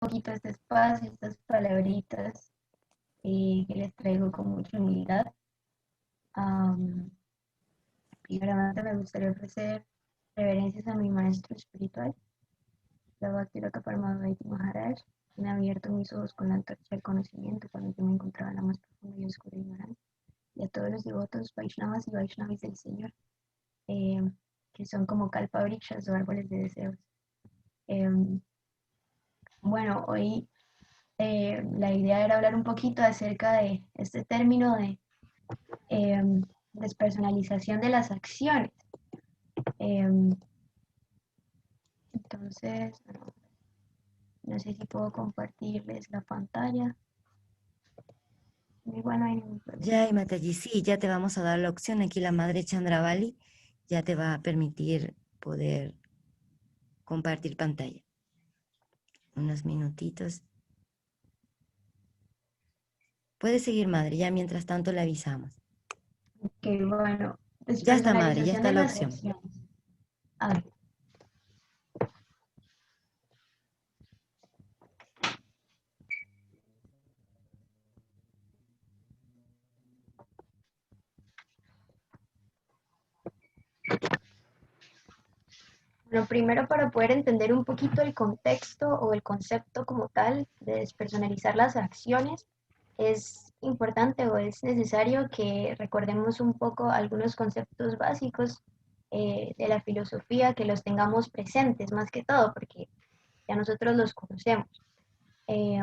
poquito este espacio, estas palabritas que les traigo con mucha humildad. Am, Primeramente me gustaría ofrecer reverencias a mi maestro espiritual, la Bhakti Paramahansa Maharaj, quien ha abierto mis ojos con la antorcha del conocimiento cuando yo me encontraba en la más profunda y oscura ignorancia, y a todos los devotos Vaishnavas y Vaishnavis del Señor, eh, que son como kalpavrikshas o árboles de deseos. Em, bueno, hoy la idea era hablar un poquito acerca de este término de despersonalización de las acciones. Eh, entonces, no sé si puedo compartirles la pantalla. Igual no hay ningún problema. Ya, Mataji, sí, ya te vamos a dar la opción. Aquí la madre Chandravali ya te va a permitir poder compartir pantalla. Unos minutitos. Puedes seguir, madre, ya mientras tanto le avisamos. Ok, bueno, Ya está, madre, ya despersonalización está de la las opción. acciones. A ver, bueno, primero para poder entender un poquito el contexto o el concepto como tal de despersonalizar las acciones, es importante o es necesario que recordemos un poco algunos conceptos básicos de la filosofía, que los tengamos presentes más que todo, porque ya nosotros los conocemos. Eh,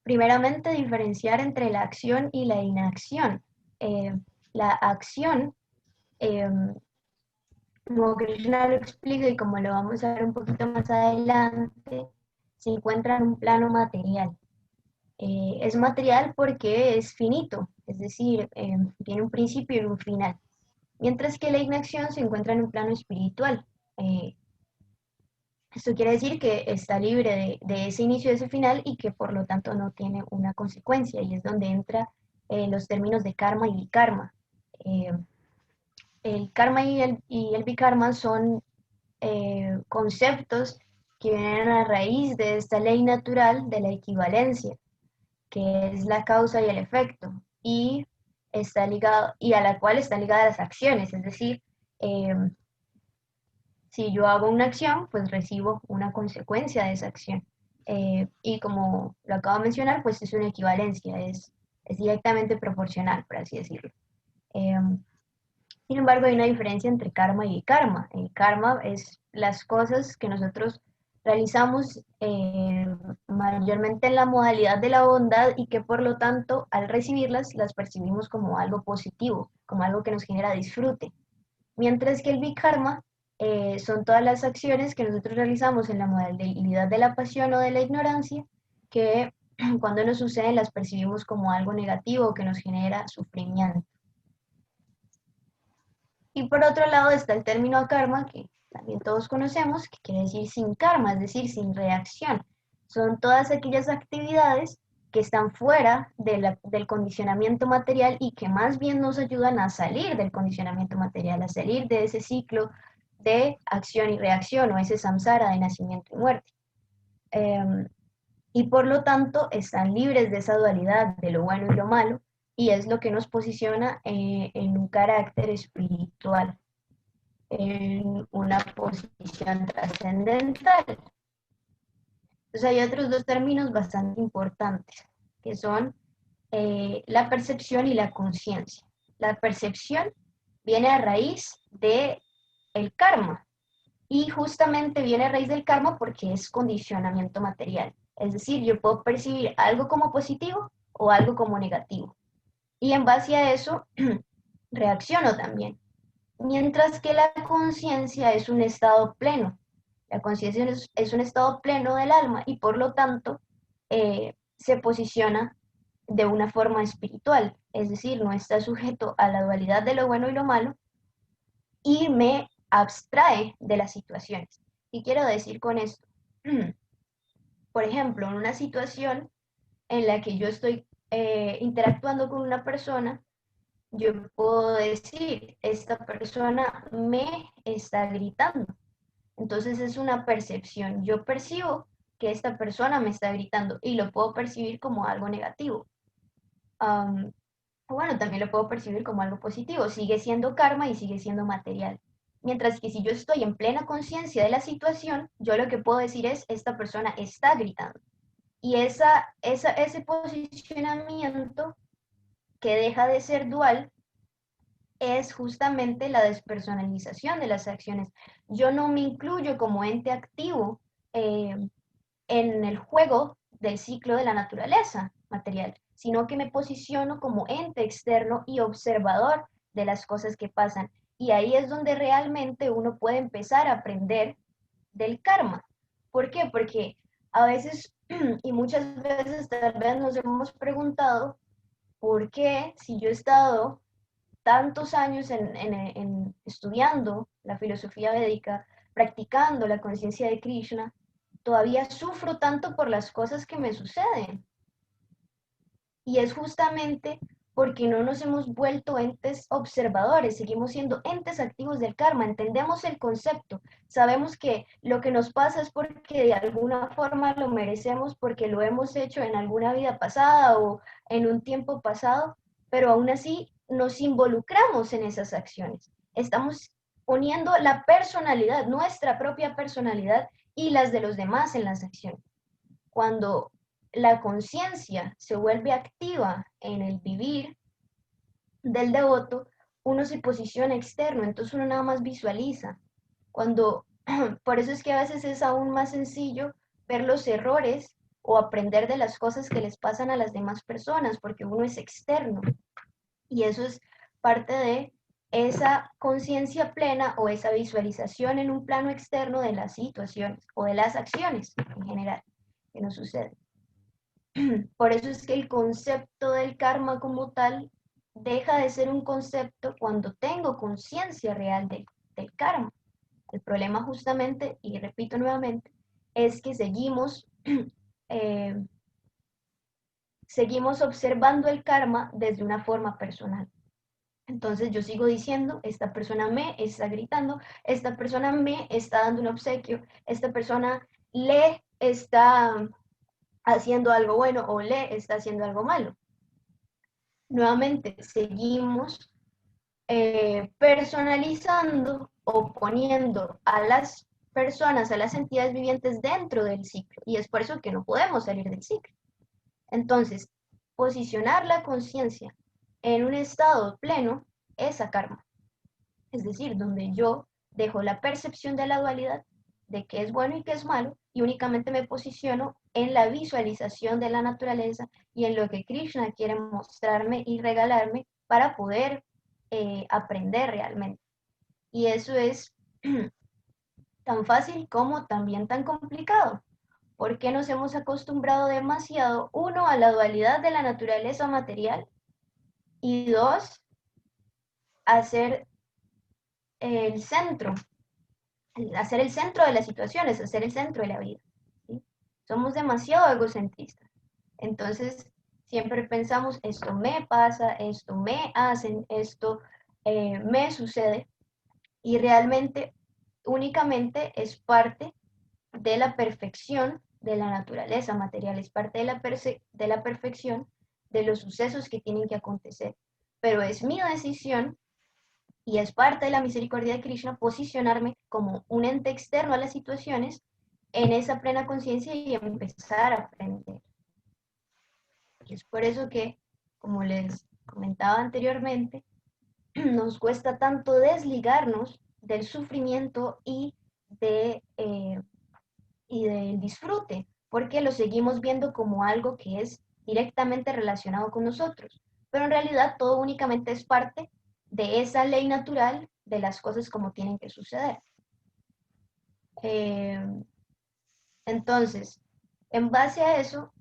Primeramente, diferenciar entre la acción y la inacción. Eh, la acción, eh, como Krishna lo explica y como lo vamos a ver un poquito más adelante, se encuentra en un plano material. Es material porque es finito, es decir, tiene un principio y un final. Mientras que la inacción se encuentra en un plano espiritual. Eh, Esto quiere decir que está libre de ese inicio y ese final y que por lo tanto no tiene una consecuencia. Y es donde entra los términos de karma y vikarma. Eh, el karma y el vikarma son conceptos que vienen a raíz de esta ley natural de la equivalencia, que es la causa y el efecto, y está ligado, y a la cual están ligadas las acciones, es decir, eh, si yo hago una acción, pues recibo una consecuencia de esa acción. Y como lo acabo de mencionar, pues es una equivalencia, es directamente proporcional, por así decirlo. Eh, Sin embargo, hay una diferencia entre karma y karma. El karma es las cosas que nosotros realizamos mayormente en la modalidad de la bondad y que por lo tanto al recibirlas las percibimos como algo positivo, como algo que nos genera disfrute. Mientras que el Bhikarma son todas las acciones que nosotros realizamos en la modalidad de la pasión o de la ignorancia, que cuando nos suceden las percibimos como algo negativo que nos genera sufrimiento. Y por otro lado está el término karma, que también todos conocemos, que quiere decir sin karma, es decir, sin reacción. Son todas aquellas actividades que están fuera del condicionamiento material y que más bien nos ayudan a salir del condicionamiento material, a salir de ese ciclo de acción y reacción o ese samsara de nacimiento y muerte. Eh, y por lo tanto están libres de esa dualidad de lo bueno y lo malo y es lo que nos posiciona en un carácter espiritual, en una posición trascendental. Entonces hay otros dos términos bastante importantes, que son la percepción y la conciencia. La percepción viene a raíz de el karma y justamente viene a raíz del karma porque es condicionamiento material. Es decir, yo puedo percibir algo como positivo o algo como negativo. Y en base a eso reacciono también. Mientras que la conciencia es un estado pleno. La conciencia es un estado pleno del alma y por lo tanto se posiciona de una forma espiritual, es decir, no está sujeto a la dualidad de lo bueno y lo malo y me abstrae de las situaciones. ¿Qué quiero decir con esto? Por ejemplo, en una situación en la que yo estoy interactuando con una persona, yo puedo decir, esta persona me está gritando. Entonces es una percepción. Yo percibo que esta persona me está gritando y lo puedo percibir como algo negativo. Bueno, también lo puedo percibir como algo positivo, sigue siendo karma y sigue siendo material. Mientras que si yo estoy en plena conciencia de la situación, yo lo que puedo decir es, esta persona está gritando. Y ese posicionamiento que deja de ser dual es justamente la despersonalización de las acciones. Yo no me incluyo como ente activo eh, en el juego del ciclo de la naturaleza material, sino que me posiciono como ente externo y observador de las cosas que pasan. Y ahí es donde realmente uno puede empezar a aprender del karma. ¿Por qué? Porque a veces y muchas veces tal vez nos hemos preguntado por qué si yo he estado tantos años en estudiando la filosofía védica, practicando la conciencia de Krishna, todavía sufro tanto por las cosas que me suceden. Y es justamente porque no nos hemos vuelto entes observadores, seguimos siendo entes activos del karma, entendemos el concepto, sabemos que lo que nos pasa es porque de alguna forma lo merecemos, porque lo hemos hecho en alguna vida pasada o en un tiempo pasado, pero aún así nos involucramos en esas acciones. Estamos poniendo la personalidad, nuestra propia personalidad y las de los demás en las acciones. Cuando la conciencia se vuelve activa en el vivir del devoto, uno se posiciona externo, entonces uno nada más visualiza. Cuando, por eso es que a veces es aún más sencillo ver los errores o aprender de las cosas que les pasan a las demás personas, porque uno es externo. Y eso es parte de esa conciencia plena o esa visualización en un plano externo de las situaciones o de las acciones en general que nos suceden. Por eso es que el concepto del karma como tal deja de ser un concepto cuando tengo conciencia real del karma. El problema justamente, y repito nuevamente, es que eh, seguimos observando el karma desde una forma personal. Entonces yo sigo diciendo, esta persona me está gritando, esta persona me está dando un obsequio, esta persona le está haciendo algo bueno o le está haciendo algo malo. Nuevamente, seguimos personalizando o poniendo a las personas, a las entidades vivientes dentro del ciclo. Y es por eso que no podemos salir del ciclo. Entonces, posicionar la conciencia en un estado pleno es a karma. Es decir, donde yo dejo la percepción de la dualidad, de qué es bueno y qué es malo, y únicamente me posiciono en la visualización de la naturaleza y en lo que Krishna quiere mostrarme y regalarme para poder aprender realmente. Y eso es tan fácil como también tan complicado, porque nos hemos acostumbrado demasiado, uno, a la dualidad de la naturaleza material y dos, a ser el centro, hacer el centro de las situaciones, hacer el centro de la vida. ¿Sí? Somos demasiado egocentristas. Entonces, siempre pensamos, esto me pasa, esto me hacen, esto me sucede, y realmente únicamente es parte de la perfección de la naturaleza material, es parte de la perfección de los sucesos que tienen que acontecer. Pero es mi decisión y es parte de la misericordia de Krishna posicionarme como un ente externo a las situaciones en esa plena conciencia y empezar a aprender. Y es por eso que, como les comentaba anteriormente, nos cuesta tanto desligarnos del sufrimiento y del disfrute, porque lo seguimos viendo como algo que es directamente relacionado con nosotros. Pero en realidad todo únicamente es parte de esa ley natural de las cosas como tienen que suceder. Eh, entonces, en base a eso,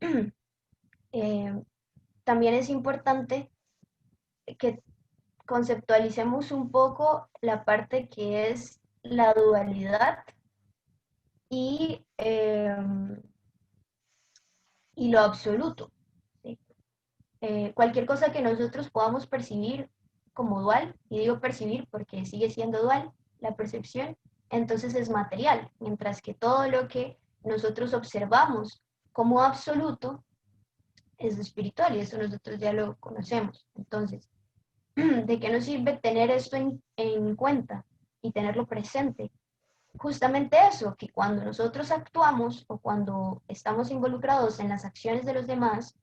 eh, también es importante que conceptualicemos un poco la parte que es la dualidad y, y lo absoluto. ¿Sí? Cualquier cosa que nosotros podamos percibir como dual, y digo percibir porque sigue siendo dual la percepción, entonces es material, mientras que todo lo que nosotros observamos como absoluto es espiritual, y eso nosotros ya lo conocemos. Entonces, ¿de qué nos sirve tener esto en cuenta y tenerlo presente? Justamente eso, que cuando nosotros actuamos o cuando estamos involucrados en las acciones de los demás,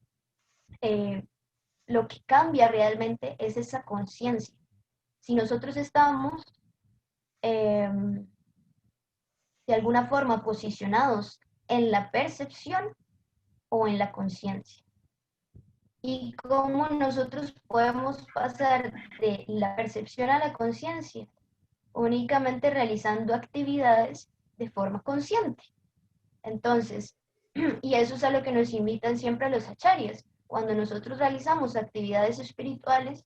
lo que cambia realmente es esa conciencia. Si nosotros estamos eh, de alguna forma posicionados en la percepción o en la conciencia. Y cómo nosotros podemos pasar de la percepción a la conciencia, únicamente realizando actividades de forma consciente. Entonces, y eso es a lo que nos invitan siempre los acharyas. Cuando nosotros realizamos actividades espirituales,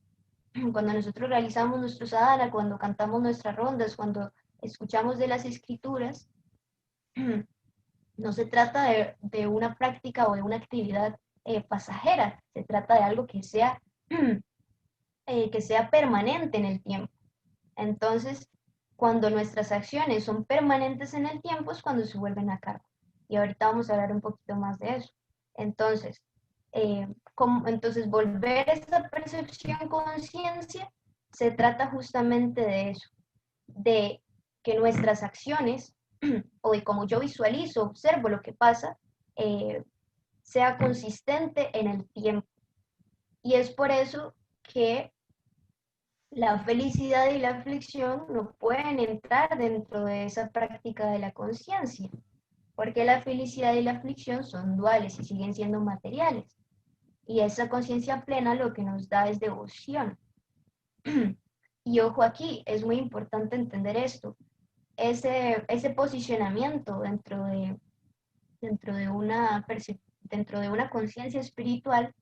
cuando nosotros realizamos nuestro sadhana, cuando cantamos nuestras rondas, cuando escuchamos de las escrituras, no se trata una práctica o de una actividad pasajera, se trata de algo que sea permanente en el tiempo. Entonces, cuando nuestras acciones son permanentes en el tiempo es cuando se vuelven a karma. Y ahorita vamos a hablar un poquito más de eso. Entonces, entonces volver esa percepción conciencia se trata justamente de eso, de que nuestras acciones o de cómo yo visualizo, observo lo que pasa, sea consistente en el tiempo. Y es por eso que la felicidad y la aflicción no pueden entrar dentro de esa práctica de la conciencia, porque la felicidad y la aflicción son duales y siguen siendo materiales. Y esa conciencia plena lo que nos da es devoción. Y ojo aquí, es muy importante entender esto. Ese posicionamiento dentro de una conciencia espiritual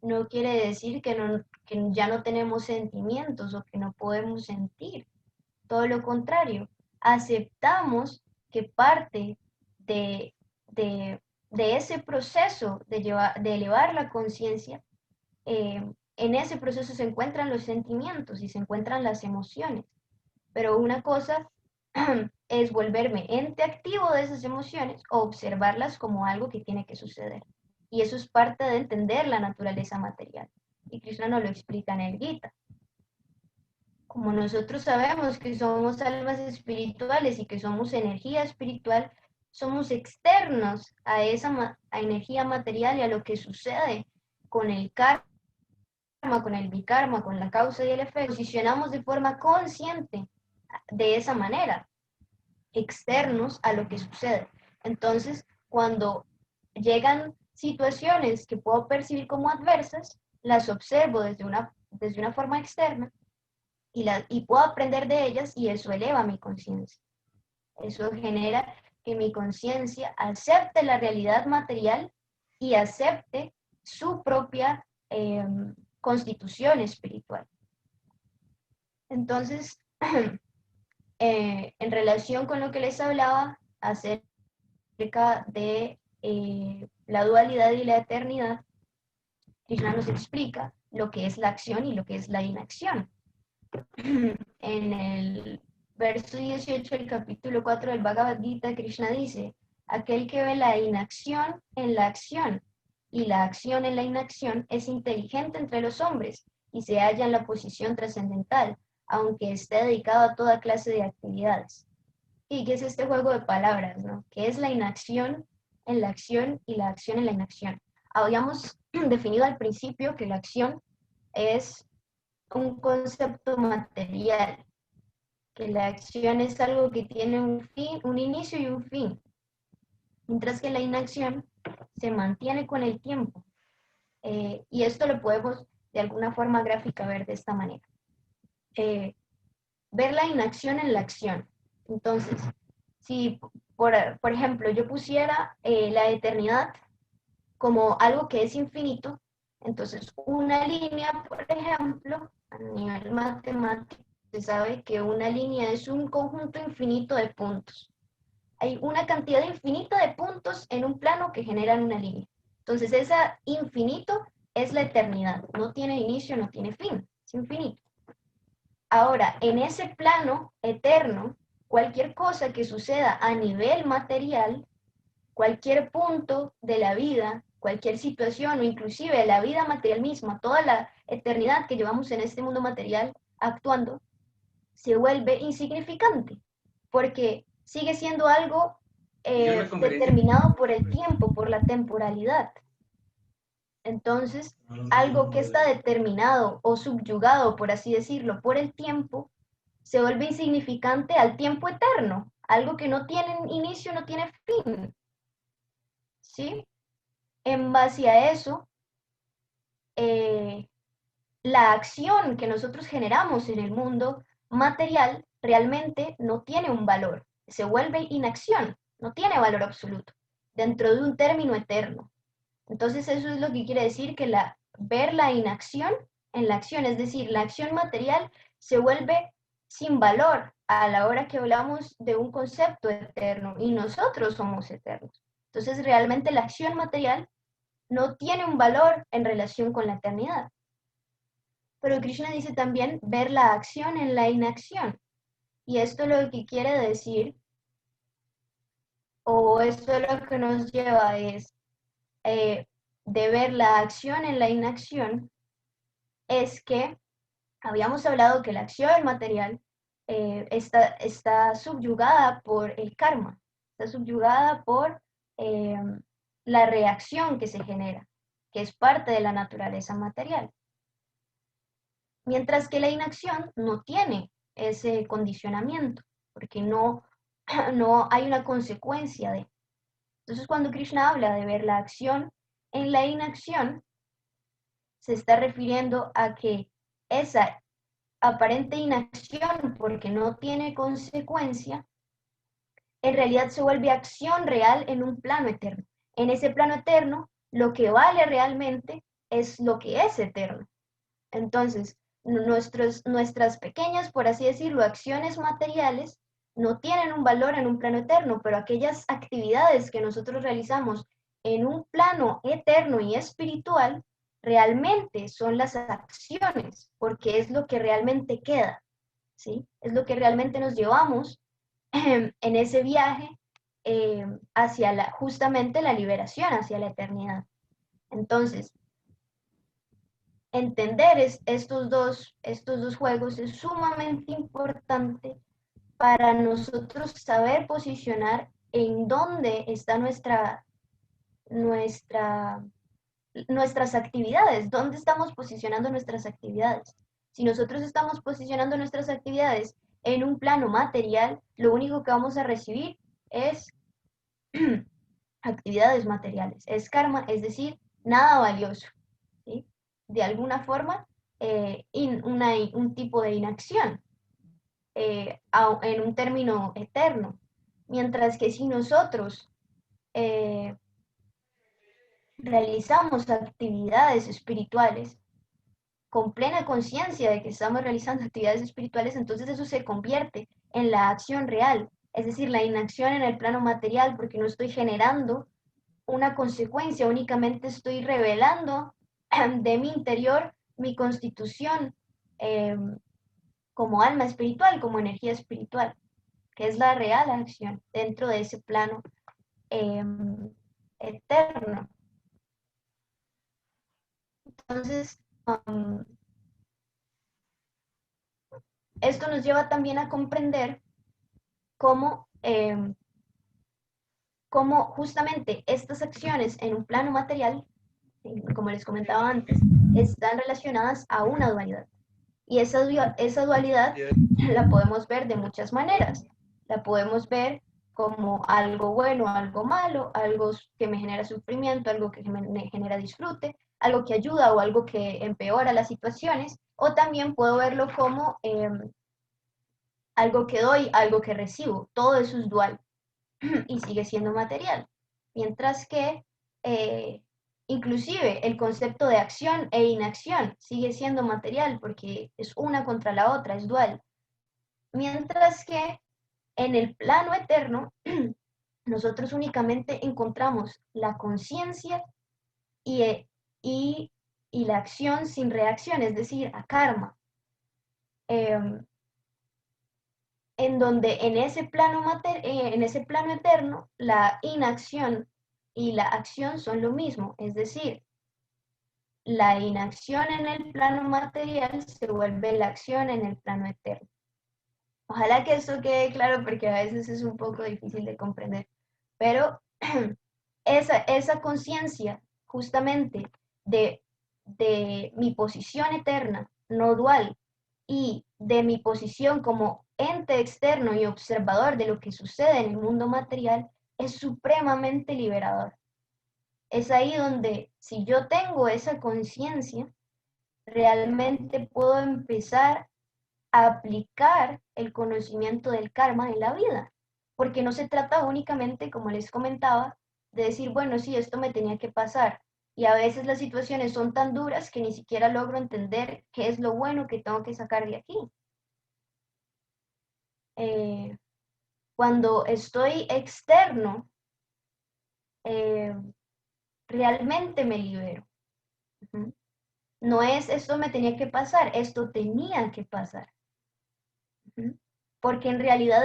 no quiere decir que ya no tenemos sentimientos o que no podemos sentir. Todo lo contrario, aceptamos que parte de, de, de ese proceso de elevar la conciencia, en ese proceso se encuentran los sentimientos y se encuentran las emociones. Pero una cosa es volverme ente activo de esas emociones o observarlas como algo que tiene que suceder. Y eso es parte de entender la naturaleza material. Y Krishna nos lo explica en el Gita. Como nosotros sabemos que somos almas espirituales y que somos energía espiritual, somos externos a esa energía material y a lo que sucede con el karma, con el bikarma, con la causa y el efecto. Posicionamos de forma consciente de esa manera, externos a lo que sucede. Entonces, cuando llegan situaciones que puedo percibir como adversas, las observo desde una forma externa y puedo aprender de ellas y eso eleva mi conciencia. Eso genera que mi conciencia acepte la realidad material y acepte su propia constitución espiritual. Entonces, en relación con lo que les hablaba acerca de la dualidad y la eternidad, Krishna nos explica lo que es la acción y lo que es la inacción. En el verso 18 del capítulo 4 del Bhagavad Gita, Krishna dice, aquel que ve la inacción en la acción y la acción en la inacción es inteligente entre los hombres y se halla en la posición trascendental, aunque esté dedicado a toda clase de actividades. ¿Y qué es este juego de palabras, no? ¿Qué es la inacción en la acción y la acción en la inacción? Habíamos definido al principio que la acción es un concepto material, que la acción es algo que tiene un fin, un inicio y un fin, mientras que la inacción se mantiene con el tiempo. Y esto lo podemos de alguna forma gráfica ver de esta manera. Ver la inacción en la acción. Entonces, si por ejemplo yo pusiera la eternidad como algo que es infinito, entonces una línea, por ejemplo, a nivel matemático, se sabe que una línea es un conjunto infinito de puntos. Hay una cantidad infinita de puntos en un plano que generan una línea. Entonces, ese infinito es la eternidad. No tiene inicio, no tiene fin. Es infinito. Ahora, en ese plano eterno, cualquier cosa que suceda a nivel material, cualquier punto de la vida, cualquier situación o inclusive la vida material misma, toda la eternidad que llevamos en este mundo material actuando, se vuelve insignificante, porque sigue siendo algo determinado por el tiempo, por la temporalidad. Entonces, algo que está determinado o subyugado, por así decirlo, por el tiempo, se vuelve insignificante al tiempo eterno, algo que no tiene inicio, no tiene fin. ¿Sí? En base a eso, la acción que nosotros generamos en el mundo material realmente no tiene un valor, se vuelve inacción, no tiene valor absoluto, dentro de un término eterno. Entonces eso es lo que quiere decir que ver la inacción en la acción, es decir, la acción material se vuelve sin valor a la hora que hablamos de un concepto eterno y nosotros somos eternos. Entonces realmente la acción material no tiene un valor en relación con la eternidad. Pero Krishna dice también ver la acción en la inacción. Y esto lo que quiere decir, o esto lo que nos lleva es de ver la acción en la inacción, es que habíamos hablado que la acción material está subyugada por el karma, está subyugada por la reacción que se genera, que es parte de la naturaleza material. Mientras que la inacción no tiene ese condicionamiento, porque no, no hay una consecuencia de. Entonces, cuando Krishna habla de ver la acción en la inacción, se está refiriendo a que esa aparente inacción, porque no tiene consecuencia, en realidad se vuelve acción real en un plano eterno. En ese plano eterno, lo que vale realmente es lo que es eterno. Entonces, nuestras pequeñas, por así decirlo, acciones materiales no tienen un valor en un plano eterno, pero aquellas actividades que nosotros realizamos en un plano eterno y espiritual realmente son las acciones, porque es lo que realmente queda, ¿sí? Es lo que realmente nos llevamos en ese viaje hacia justamente la liberación, hacia la eternidad. Entonces, entender estos dos juegos es sumamente importante para nosotros saber posicionar en dónde está nuestras actividades, dónde estamos posicionando nuestras actividades. Si nosotros estamos posicionando nuestras actividades en un plano material, lo único que vamos a recibir es actividades materiales, es karma, es decir, nada valioso, ¿sí? De alguna forma, un tipo de inacción en un término eterno. Mientras que si nosotros eh, realizamos actividades espirituales con plena conciencia de que estamos realizando actividades espirituales, entonces eso se convierte en la acción real, es decir, la inacción en el plano material, porque no estoy generando una consecuencia, únicamente estoy revelando de mi interior mi constitución eh, como alma espiritual, como energía espiritual, que es la real acción dentro de ese plano eh, eterno. Entonces, esto nos lleva también a comprender cómo, cómo justamente estas acciones en un plano material, como les comentaba antes, están relacionadas a una dualidad. Y esa dualidad la podemos ver de muchas maneras. La podemos ver como algo bueno, algo malo, algo que me genera sufrimiento, algo que me genera disfrute, algo que ayuda o algo que empeora las situaciones, o también puedo verlo como algo que doy, algo que recibo. Todo eso es dual y sigue siendo material. Mientras que inclusive el concepto de acción e inacción sigue siendo material porque es una contra la otra, es dual. Mientras que en el plano eterno nosotros únicamente encontramos la conciencia y, y, y, la acción sin reacción, es decir, a karma. en donde en ese plano eterno, la inacción y la acción son lo mismo, es decir, la inacción en el plano material se vuelve la acción en el plano eterno. Ojalá que eso quede claro porque a veces es un poco difícil de comprender, pero esa conciencia justamente de mi posición eterna, no dual, y de mi posición como ente externo y observador de lo que sucede en el mundo material, es supremamente liberador. Es ahí donde, si yo tengo esa conciencia, realmente puedo empezar a aplicar el conocimiento del karma en la vida. Porque no se trata únicamente, como les comentaba, de decir, bueno, sí, esto me tenía que pasar. Y a veces las situaciones son tan duras que ni siquiera logro entender qué es lo bueno que tengo que sacar de aquí. Cuando estoy externo, eh, realmente me libero. No es esto me tenía que pasar, esto tenía que pasar. Porque en realidad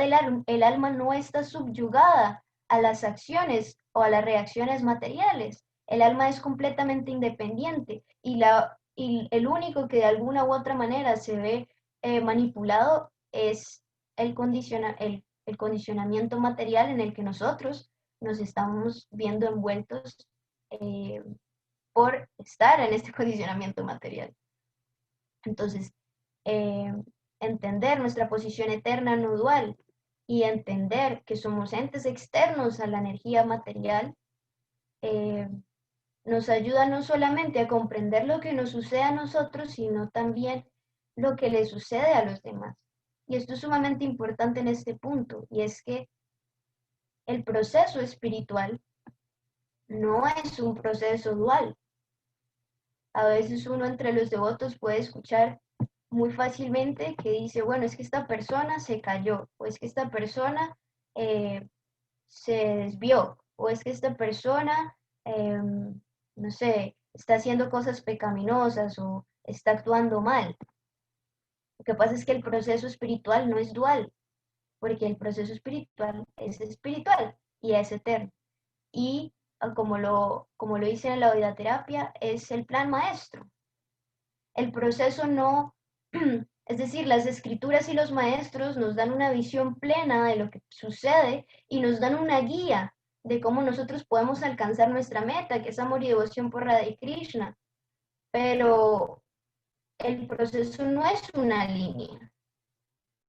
el alma no está subyugada a las acciones o a las reacciones materiales. El alma es completamente independiente y el único que de alguna u otra manera se ve manipulado es el condicionamiento material en el que nosotros nos estamos viendo envueltos eh, por estar en este condicionamiento material. Entonces, eh, entender nuestra posición eterna no dual y entender que somos entes externos a la energía material, eh, nos ayuda no solamente a comprender lo que nos sucede a nosotros, sino también lo que le sucede a los demás. Y esto es sumamente importante en este punto, y es que el proceso espiritual no es un proceso dual. A veces uno entre los devotos puede escuchar muy fácilmente que dice, bueno, es que esta persona se cayó, o es que esta persona se desvió, o es que esta persona, no sé, está haciendo cosas pecaminosas o está actuando mal. Lo que pasa es que el proceso espiritual no es dual, porque el proceso espiritual y es eterno. Y como lo dice en la Oidaterapia, es el plan maestro. El proceso no, es decir, las escrituras y los maestros nos dan una visión plena de lo que sucede y nos dan una guía de cómo nosotros podemos alcanzar nuestra meta, que es amor y devoción por Radha y Krishna. Pero el proceso no es una línea,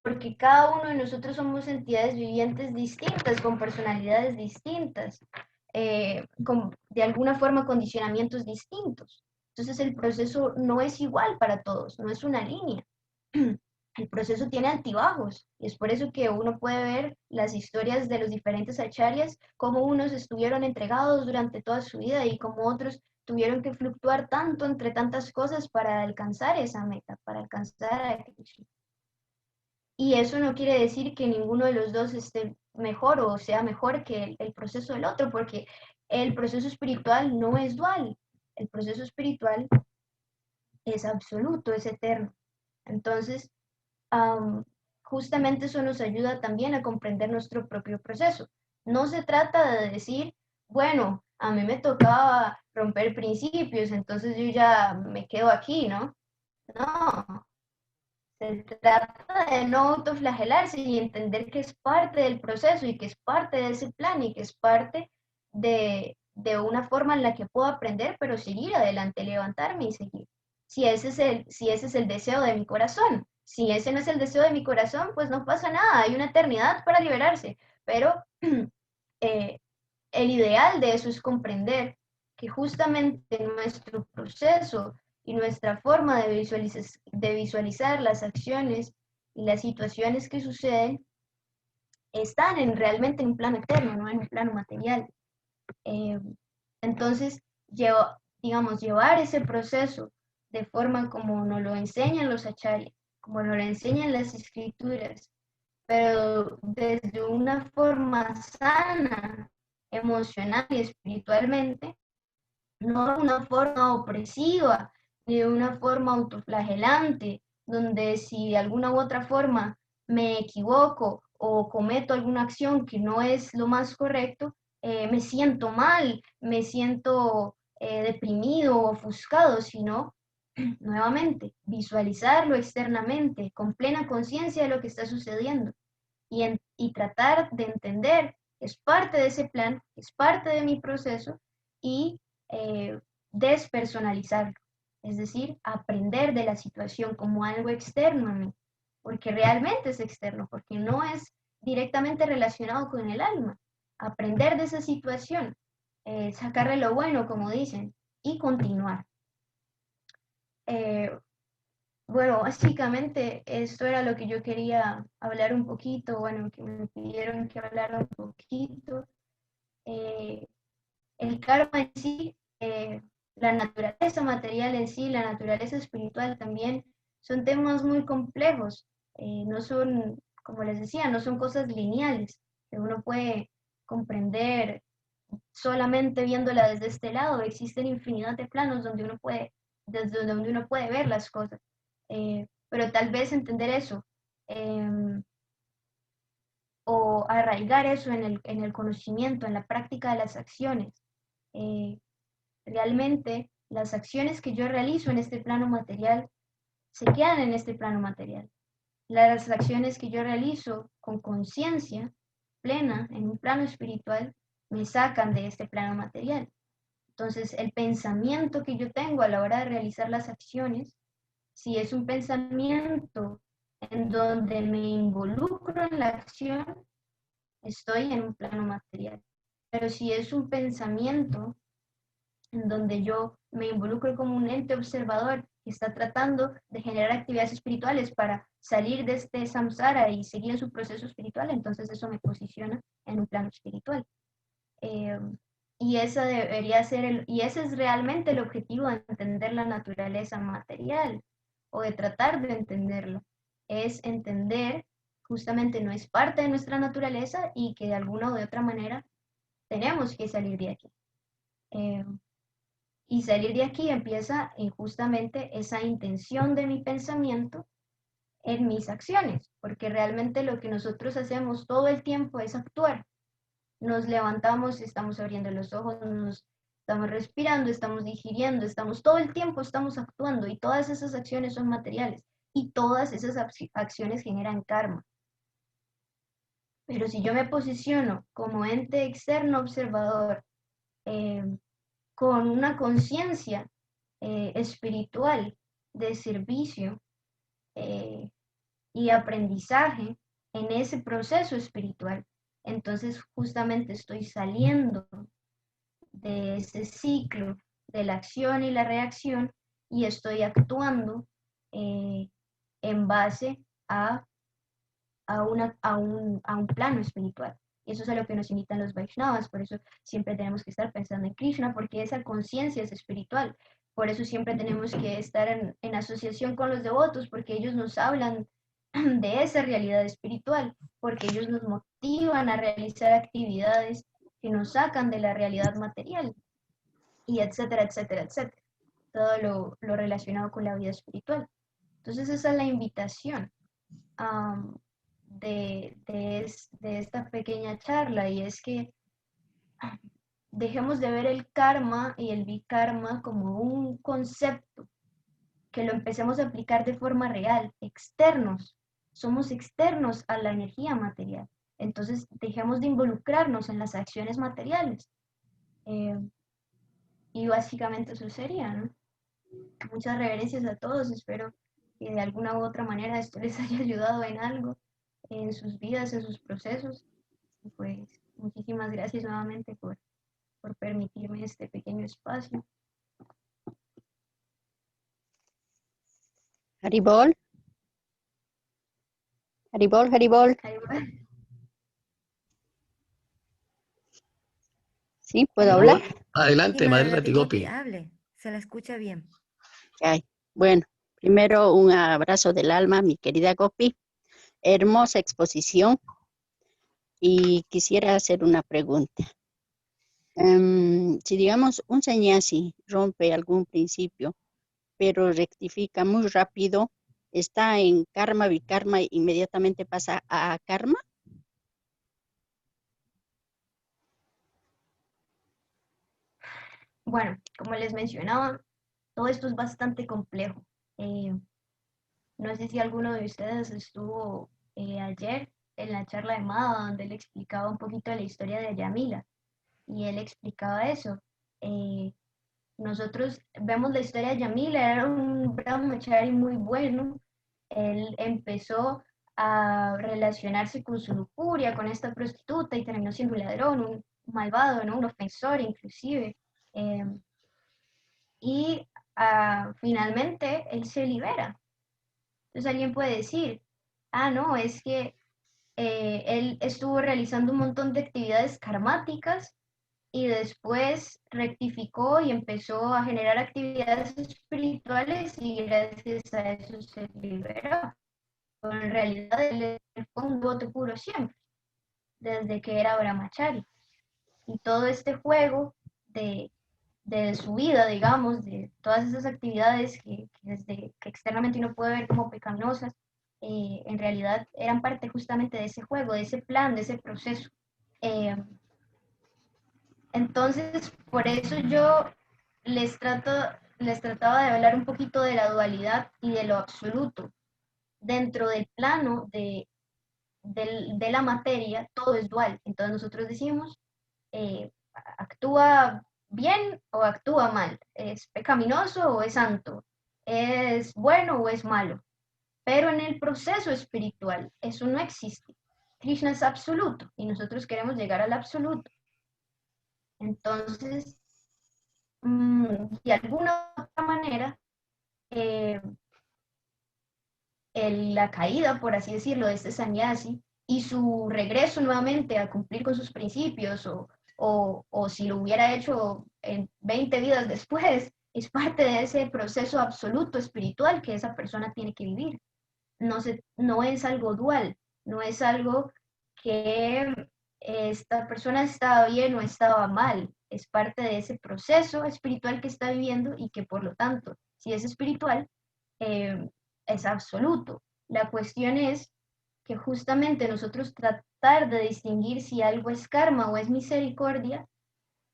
porque cada uno de nosotros somos entidades vivientes distintas, con personalidades distintas, de alguna forma condicionamientos distintos. Entonces el proceso no es igual para todos, no es una línea. El proceso tiene altibajos y es por eso que uno puede ver las historias de los diferentes acharyas, cómo unos estuvieron entregados durante toda su vida y cómo otros tuvieron que fluctuar tanto entre tantas cosas para alcanzar esa meta, para alcanzar a Krishna. Y eso no quiere decir que ninguno de los dos esté mejor o sea mejor que el proceso del otro, porque el proceso espiritual no es dual. El proceso espiritual es absoluto, es eterno. Entonces, justamente eso nos ayuda también a comprender nuestro propio proceso. No se trata de decir, bueno, a mí me tocaba romper principios, entonces yo ya me quedo aquí, ¿no? No, se trata de no autoflagelarse y entender que es parte del proceso y que es parte de ese plan y que es parte de una forma en la que puedo aprender, pero seguir adelante, levantarme y seguir. Si ese es el deseo de mi corazón. Si ese no es el deseo de mi corazón, pues no pasa nada, hay una eternidad para liberarse. Pero eh, el ideal de eso es comprender que justamente nuestro proceso y nuestra forma de visualizar las acciones y las situaciones que suceden están realmente en un plano eterno, no en un plano material. Eh, entonces, llevar ese proceso de forma como nos lo enseñan los acharyas, como nos lo enseñan las escrituras, pero desde una forma sana, emocional y espiritualmente, no de una forma opresiva, ni de una forma autoflagelante, donde si de alguna u otra forma me equivoco o cometo alguna acción que no es lo más correcto, me siento mal, me siento deprimido o ofuscado, sino nuevamente visualizarlo externamente con plena conciencia de lo que está sucediendo y tratar de entender que es parte de ese plan, que es parte de mi proceso y despersonalizarlo, es decir, aprender de la situación como algo externo a mí, porque realmente es externo, porque no es directamente relacionado con el alma. Aprender de esa situación, sacarle lo bueno, como dicen, y continuar. Eh, bueno, básicamente esto era lo que yo quería hablar un poquito, bueno, que me pidieron que hablara un poquito. Eh, el karma en sí, la naturaleza material en sí, la naturaleza espiritual también, son temas muy complejos. No son, como les decía, no son cosas lineales que uno puede comprender solamente viéndola desde este lado. Existen infinidad de planos donde uno puede, desde donde uno puede ver las cosas. Pero tal vez entender eso eh, o arraigar eso en el conocimiento, en la práctica de las acciones. Eh, Realmente las acciones que yo realizo en este plano material se quedan en este plano material. Las acciones que yo realizo con conciencia plena en un plano espiritual me sacan de este plano material. Entonces, el pensamiento que yo tengo a la hora de realizar las acciones, si es un pensamiento en donde me involucro en la acción, estoy en un plano material. Pero si es un pensamiento en donde yo me involucro como un ente observador que está tratando de generar actividades espirituales para salir de este samsara y seguir en su proceso espiritual, entonces eso me posiciona en un plano espiritual. Eh, y esa debería ser y ese es realmente el objetivo de entender la naturaleza material o de tratar de entenderlo. Es entender justamente no es parte de nuestra naturaleza y que de alguna u de otra manera tenemos que salir de aquí. Eh, y salir de aquí empieza en justamente esa intención de mi pensamiento en mis acciones, porque realmente lo que nosotros hacemos todo el tiempo es actuar. Nos levantamos, estamos abriendo los ojos, nos estamos respirando, estamos digiriendo, estamos todo el tiempo, estamos actuando y todas esas acciones son materiales y todas esas acciones generan karma. Pero si yo me posiciono como ente externo observador, eh, con una conciencia espiritual de servicio eh, y aprendizaje en ese proceso espiritual, entonces justamente estoy saliendo de ese ciclo de la acción y la reacción y estoy actuando eh, en base a un plano espiritual. Y eso es a lo que nos invitan los Vaishnavas, por eso siempre tenemos que estar pensando en Krishna, porque esa conciencia es espiritual. Por eso siempre tenemos que estar en asociación con los devotos, porque ellos nos hablan de esa realidad espiritual, porque ellos nos motivan a realizar actividades que nos sacan de la realidad material, y etcétera, etcétera, etcétera. Todo lo relacionado con la vida espiritual. Entonces esa es la invitación. Um, de esta pequeña charla y es que dejemos de ver el karma y el bikarma como un concepto, que lo empecemos a aplicar de forma real, externos. Somos externos a la energía material. Entonces dejemos de involucrarnos en las acciones materiales. Eh, y básicamente eso sería, ¿no? Muchas reverencias a todos. Espero que de alguna u otra manera esto les haya ayudado en algo, en sus vidas, en sus procesos. Pues muchísimas gracias nuevamente por permitirme este pequeño espacio. Haribol, Haribol, Haribol. ¿Sí? ¿Puedo hablar? Adelante, Madre Ratigopi. Hable, se la escucha bien. Okay. Bueno, primero un abrazo del alma, mi querida Gopi. Hermosa exposición. Y quisiera hacer una pregunta. Si digamos un sannyasi rompe algún principio, pero rectifica muy rápido está en karma, vikarma, inmediatamente pasa a karma. Bueno, como les mencionaba, todo esto es bastante complejo. Eh, no sé si alguno de ustedes estuvo ayer en la charla de Mada, donde él explicaba un poquito de la historia de Yamila, y él explicaba eso. Eh, Nosotros vemos la historia de Yamila, era un brahmachari muy bueno. Él empezó a relacionarse con su lujuria, con esta prostituta, y terminó siendo un ladrón, un malvado, ¿no? Un ofensor inclusive. Eh, y finalmente él se libera. Entonces alguien puede decir, ah, no, es que él estuvo realizando un montón de actividades karmáticas y después rectificó y empezó a generar actividades espirituales y gracias a eso se liberó. Pero en realidad él fue un devoto puro siempre, desde que era brahmachari. Y todo este juego de, de su vida, digamos, de todas esas actividades que externamente uno puede ver como pecaminosas, en realidad eran parte justamente de ese juego, de ese plan, de ese proceso. Eh, Entonces, por eso yo les trato, les trataba de hablar un poquito de la dualidad y de lo absoluto. Dentro del plano de la materia, todo es dual. Entonces nosotros decimos, actúa bien o actúa mal, es pecaminoso o es santo, es bueno o es malo. Pero en el proceso espiritual eso no existe. Krishna es absoluto y nosotros queremos llegar al absoluto. Entonces, de alguna otra manera, eh, la caída, por así decirlo, de este sannyasi y su regreso nuevamente a cumplir con sus principios o si lo hubiera hecho en 20 vidas después, es parte de ese proceso absoluto espiritual que esa persona tiene que vivir. No es algo dual, no es algo que esta persona estaba bien o estaba mal, es parte de ese proceso espiritual que está viviendo y que por lo tanto, si es espiritual, eh, es absoluto. La cuestión es que justamente nosotros tratar de distinguir si algo es karma o es misericordia,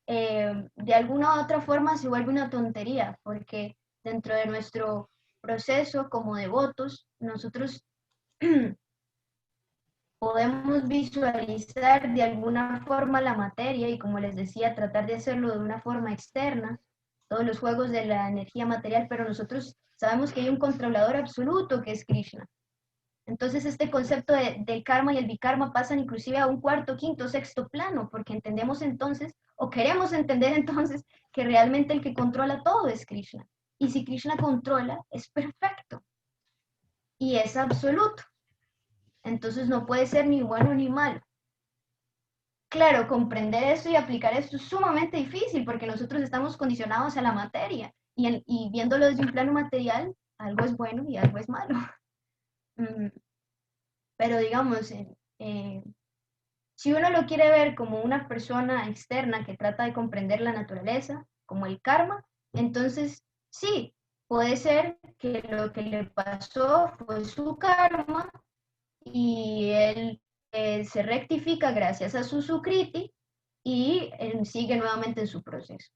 de alguna u otra forma se vuelve una tontería, porque dentro de nuestro proceso como devotos, nosotros podemos visualizar de alguna forma la materia y, como les decía, tratar de hacerlo de una forma externa, todos los juegos de la energía material, pero nosotros sabemos que hay un controlador absoluto que es Krishna. Entonces este concepto del karma y el bikarma pasan inclusive a un cuarto, quinto, sexto plano, porque entendemos entonces, o queremos entender entonces, que realmente el que controla todo es Krishna. Y si Krishna controla, es perfecto y es absoluto. Entonces no puede ser ni bueno ni malo. Claro, comprender eso y aplicar esto es sumamente difícil porque nosotros estamos condicionados a la materia y viéndolo desde un plano material, algo es bueno y algo es malo. Pero digamos, si uno lo quiere ver como una persona externa que trata de comprender la naturaleza, como el karma, entonces sí, puede ser que lo que le pasó fue su karma y él se rectifica gracias a su sukriti y sigue nuevamente en su proceso.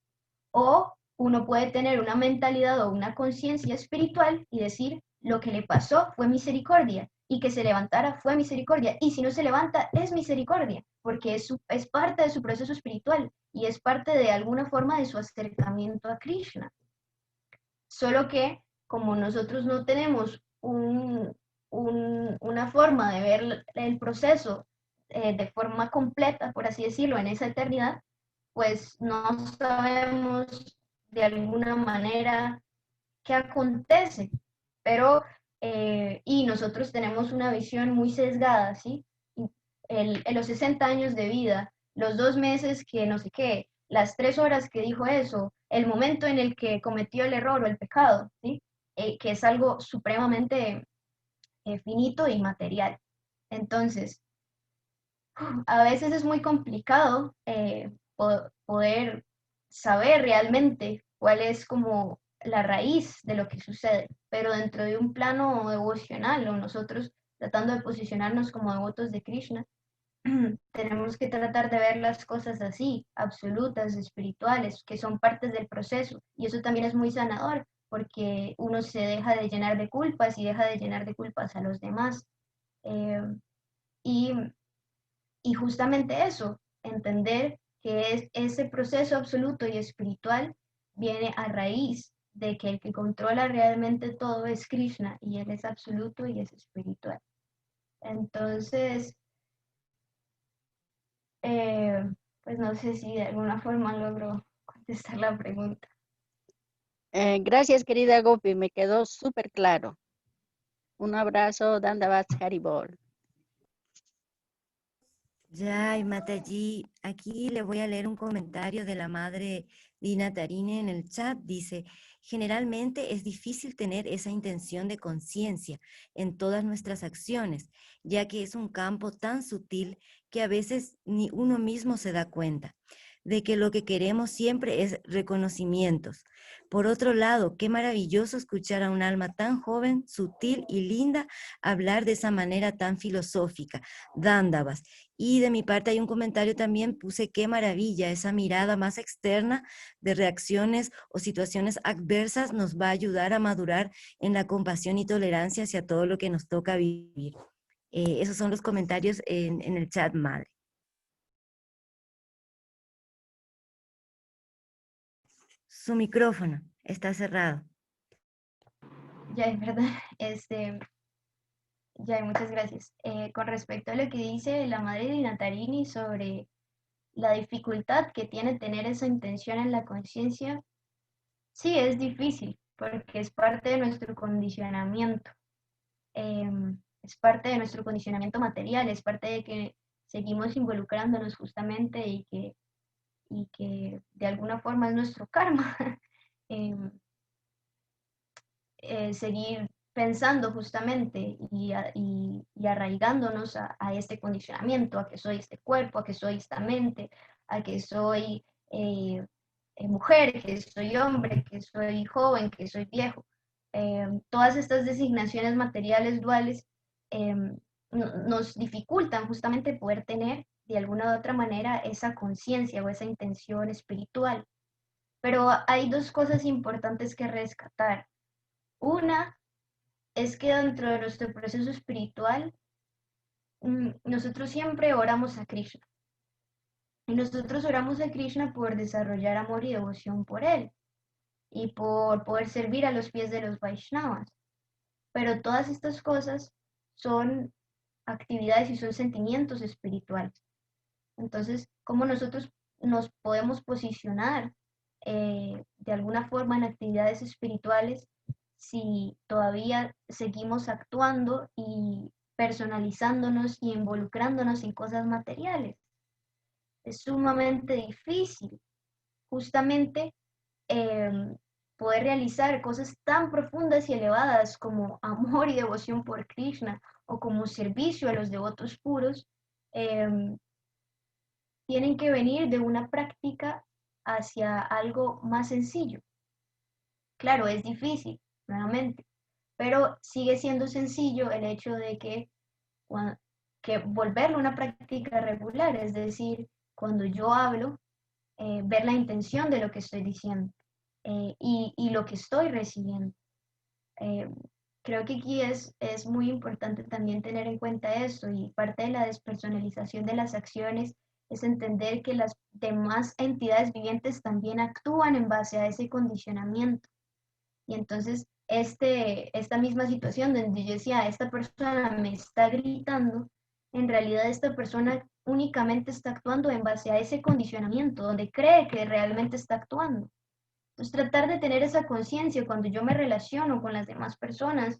O uno puede tener una mentalidad o una conciencia espiritual y decir, lo que le pasó fue misericordia y que se levantara fue misericordia. Y si no se levanta, es misericordia, porque es parte de su proceso espiritual y es parte de alguna forma de su acercamiento a Krishna. Solo que como nosotros no tenemos una forma de ver el proceso de forma completa, por así decirlo, en esa eternidad, pues no sabemos de alguna manera qué acontece, pero y nosotros tenemos una visión muy sesgada, ¿sí? En los 60 años de vida, los 2 meses que no sé qué, las 3 horas que dijo eso, el momento en el que cometió el error o el pecado, ¿sí? Que es algo supremamente finito y material. Entonces, a veces es muy complicado poder saber realmente cuál es como la raíz de lo que sucede, pero dentro de un plano devocional, o nosotros tratando de posicionarnos como devotos de Krishna, tenemos que tratar de ver las cosas así, absolutas, espirituales, que son partes del proceso. Y eso también es muy sanador, porque uno se deja de llenar de culpas y deja de llenar de culpas a los demás. Eh, y, y justamente eso, entender que ese proceso absoluto y espiritual viene a raíz de que el que controla realmente todo es Krishna, y él es absoluto y es espiritual. Entonces, pues no sé si de alguna forma logro contestar la pregunta. Gracias, querida Gopi, me quedó súper claro. Un abrazo, Dandavats Haribol. Jai Mataji, aquí le voy a leer un comentario de la madre Dina Tarine en el chat. Dice, generalmente es difícil tener esa intención de conciencia en todas nuestras acciones, ya que es un campo tan sutil que a veces ni uno mismo se da cuenta de que lo que queremos siempre es reconocimientos. Por otro lado, qué maravilloso escuchar a un alma tan joven, sutil y linda hablar de esa manera tan filosófica. Dándavas. Y de mi parte hay un comentario también, puse qué maravilla, esa mirada más externa de reacciones o situaciones adversas nos va a ayudar a madurar en la compasión y tolerancia hacia todo lo que nos toca vivir. Esos son los comentarios en el chat, madre. Su micrófono está cerrado. Ya, es verdad. Ya, muchas gracias. Con respecto a lo que dice la madre de Natarini sobre la dificultad que tiene tener esa intención en la conciencia, sí, es difícil, porque es parte de nuestro condicionamiento. Es parte de nuestro condicionamiento material, es parte de que seguimos involucrándonos justamente y que de alguna forma es nuestro karma. Em, Seguir pensando justamente y arraigándonos a este condicionamiento, a que soy este cuerpo, a que soy esta mente, a que soy mujer, que soy hombre, que soy joven, que soy viejo. Todas estas designaciones materiales duales nos dificultan justamente poder tener de alguna u otra manera esa conciencia o esa intención espiritual. Pero hay dos cosas importantes que rescatar. Una es que dentro de nuestro proceso espiritual, nosotros siempre oramos a Krishna. Y nosotros oramos a Krishna por desarrollar amor y devoción por él y por poder servir a los pies de los Vaishnavas. Pero todas estas cosas son actividades y son sentimientos espirituales. Entonces, ¿cómo nosotros nos podemos posicionar de alguna forma en actividades espirituales si todavía seguimos actuando y personalizándonos y involucrándonos en cosas materiales? Es sumamente difícil justamente poder realizar cosas tan profundas y elevadas como amor y devoción por Krishna o como servicio a los devotos puros, tienen que venir de una práctica hacia algo más sencillo. Claro, es difícil, nuevamente, pero sigue siendo sencillo el hecho de que volverlo una práctica regular, es decir, cuando yo hablo, ver la intención de lo que estoy diciendo y lo que estoy recibiendo. Eh, Creo que aquí es muy importante también tener en cuenta esto, y parte de la despersonalización de las acciones es entender que las demás entidades vivientes también actúan en base a ese condicionamiento. Y entonces esta misma situación donde yo decía, esta persona me está gritando, en realidad esta persona únicamente está actuando en base a ese condicionamiento, donde cree que realmente está actuando. Entonces, tratar de tener esa conciencia cuando yo me relaciono con las demás personas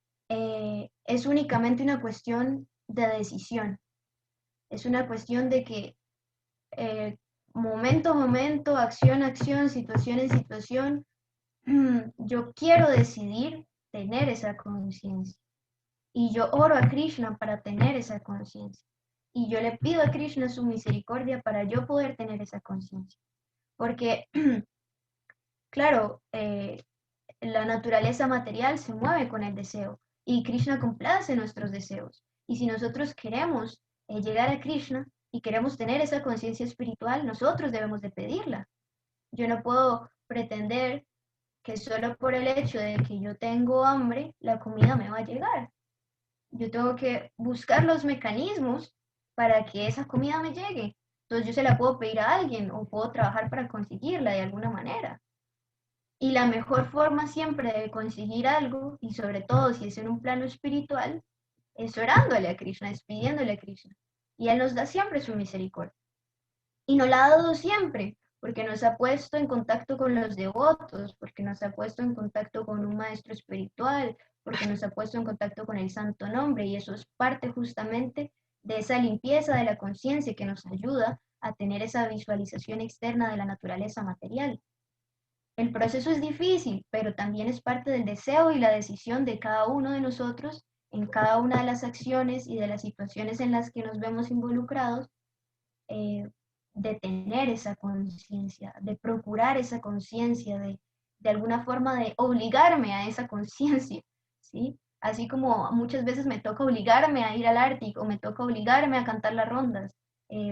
es únicamente una cuestión de decisión. Es una cuestión de que momento a momento, acción a acción, situación en situación, yo quiero decidir tener esa conciencia. Y yo oro a Krishna para tener esa conciencia. Y yo le pido a Krishna su misericordia para yo poder tener esa conciencia. Porque claro, la naturaleza material se mueve con el deseo y Krishna complace nuestros deseos. Y si nosotros queremos llegar a Krishna y queremos tener esa conciencia espiritual, nosotros debemos de pedirla. Yo no puedo pretender que solo por el hecho de que yo tengo hambre, la comida me va a llegar. Yo tengo que buscar los mecanismos para que esa comida me llegue. Entonces yo se la puedo pedir a alguien o puedo trabajar para conseguirla de alguna manera. Y la mejor forma siempre de conseguir algo, y sobre todo si es en un plano espiritual, es orándole a Krishna, es pidiéndole a Krishna. Y Él nos da siempre su misericordia. Y nos la ha dado siempre, porque nos ha puesto en contacto con los devotos, porque nos ha puesto en contacto con un maestro espiritual, porque nos ha puesto en contacto con el santo nombre, y eso es parte justamente de esa limpieza de la conciencia que nos ayuda a tener esa visualización externa de la naturaleza material. El proceso es difícil, pero también es parte del deseo y la decisión de cada uno de nosotros en cada una de las acciones y de las situaciones en las que nos vemos involucrados, de tener esa conciencia, de procurar esa conciencia, de alguna forma de obligarme a esa conciencia, ¿sí? Así como muchas veces me toca obligarme a ir al Ártico o me toca obligarme a cantar las rondas,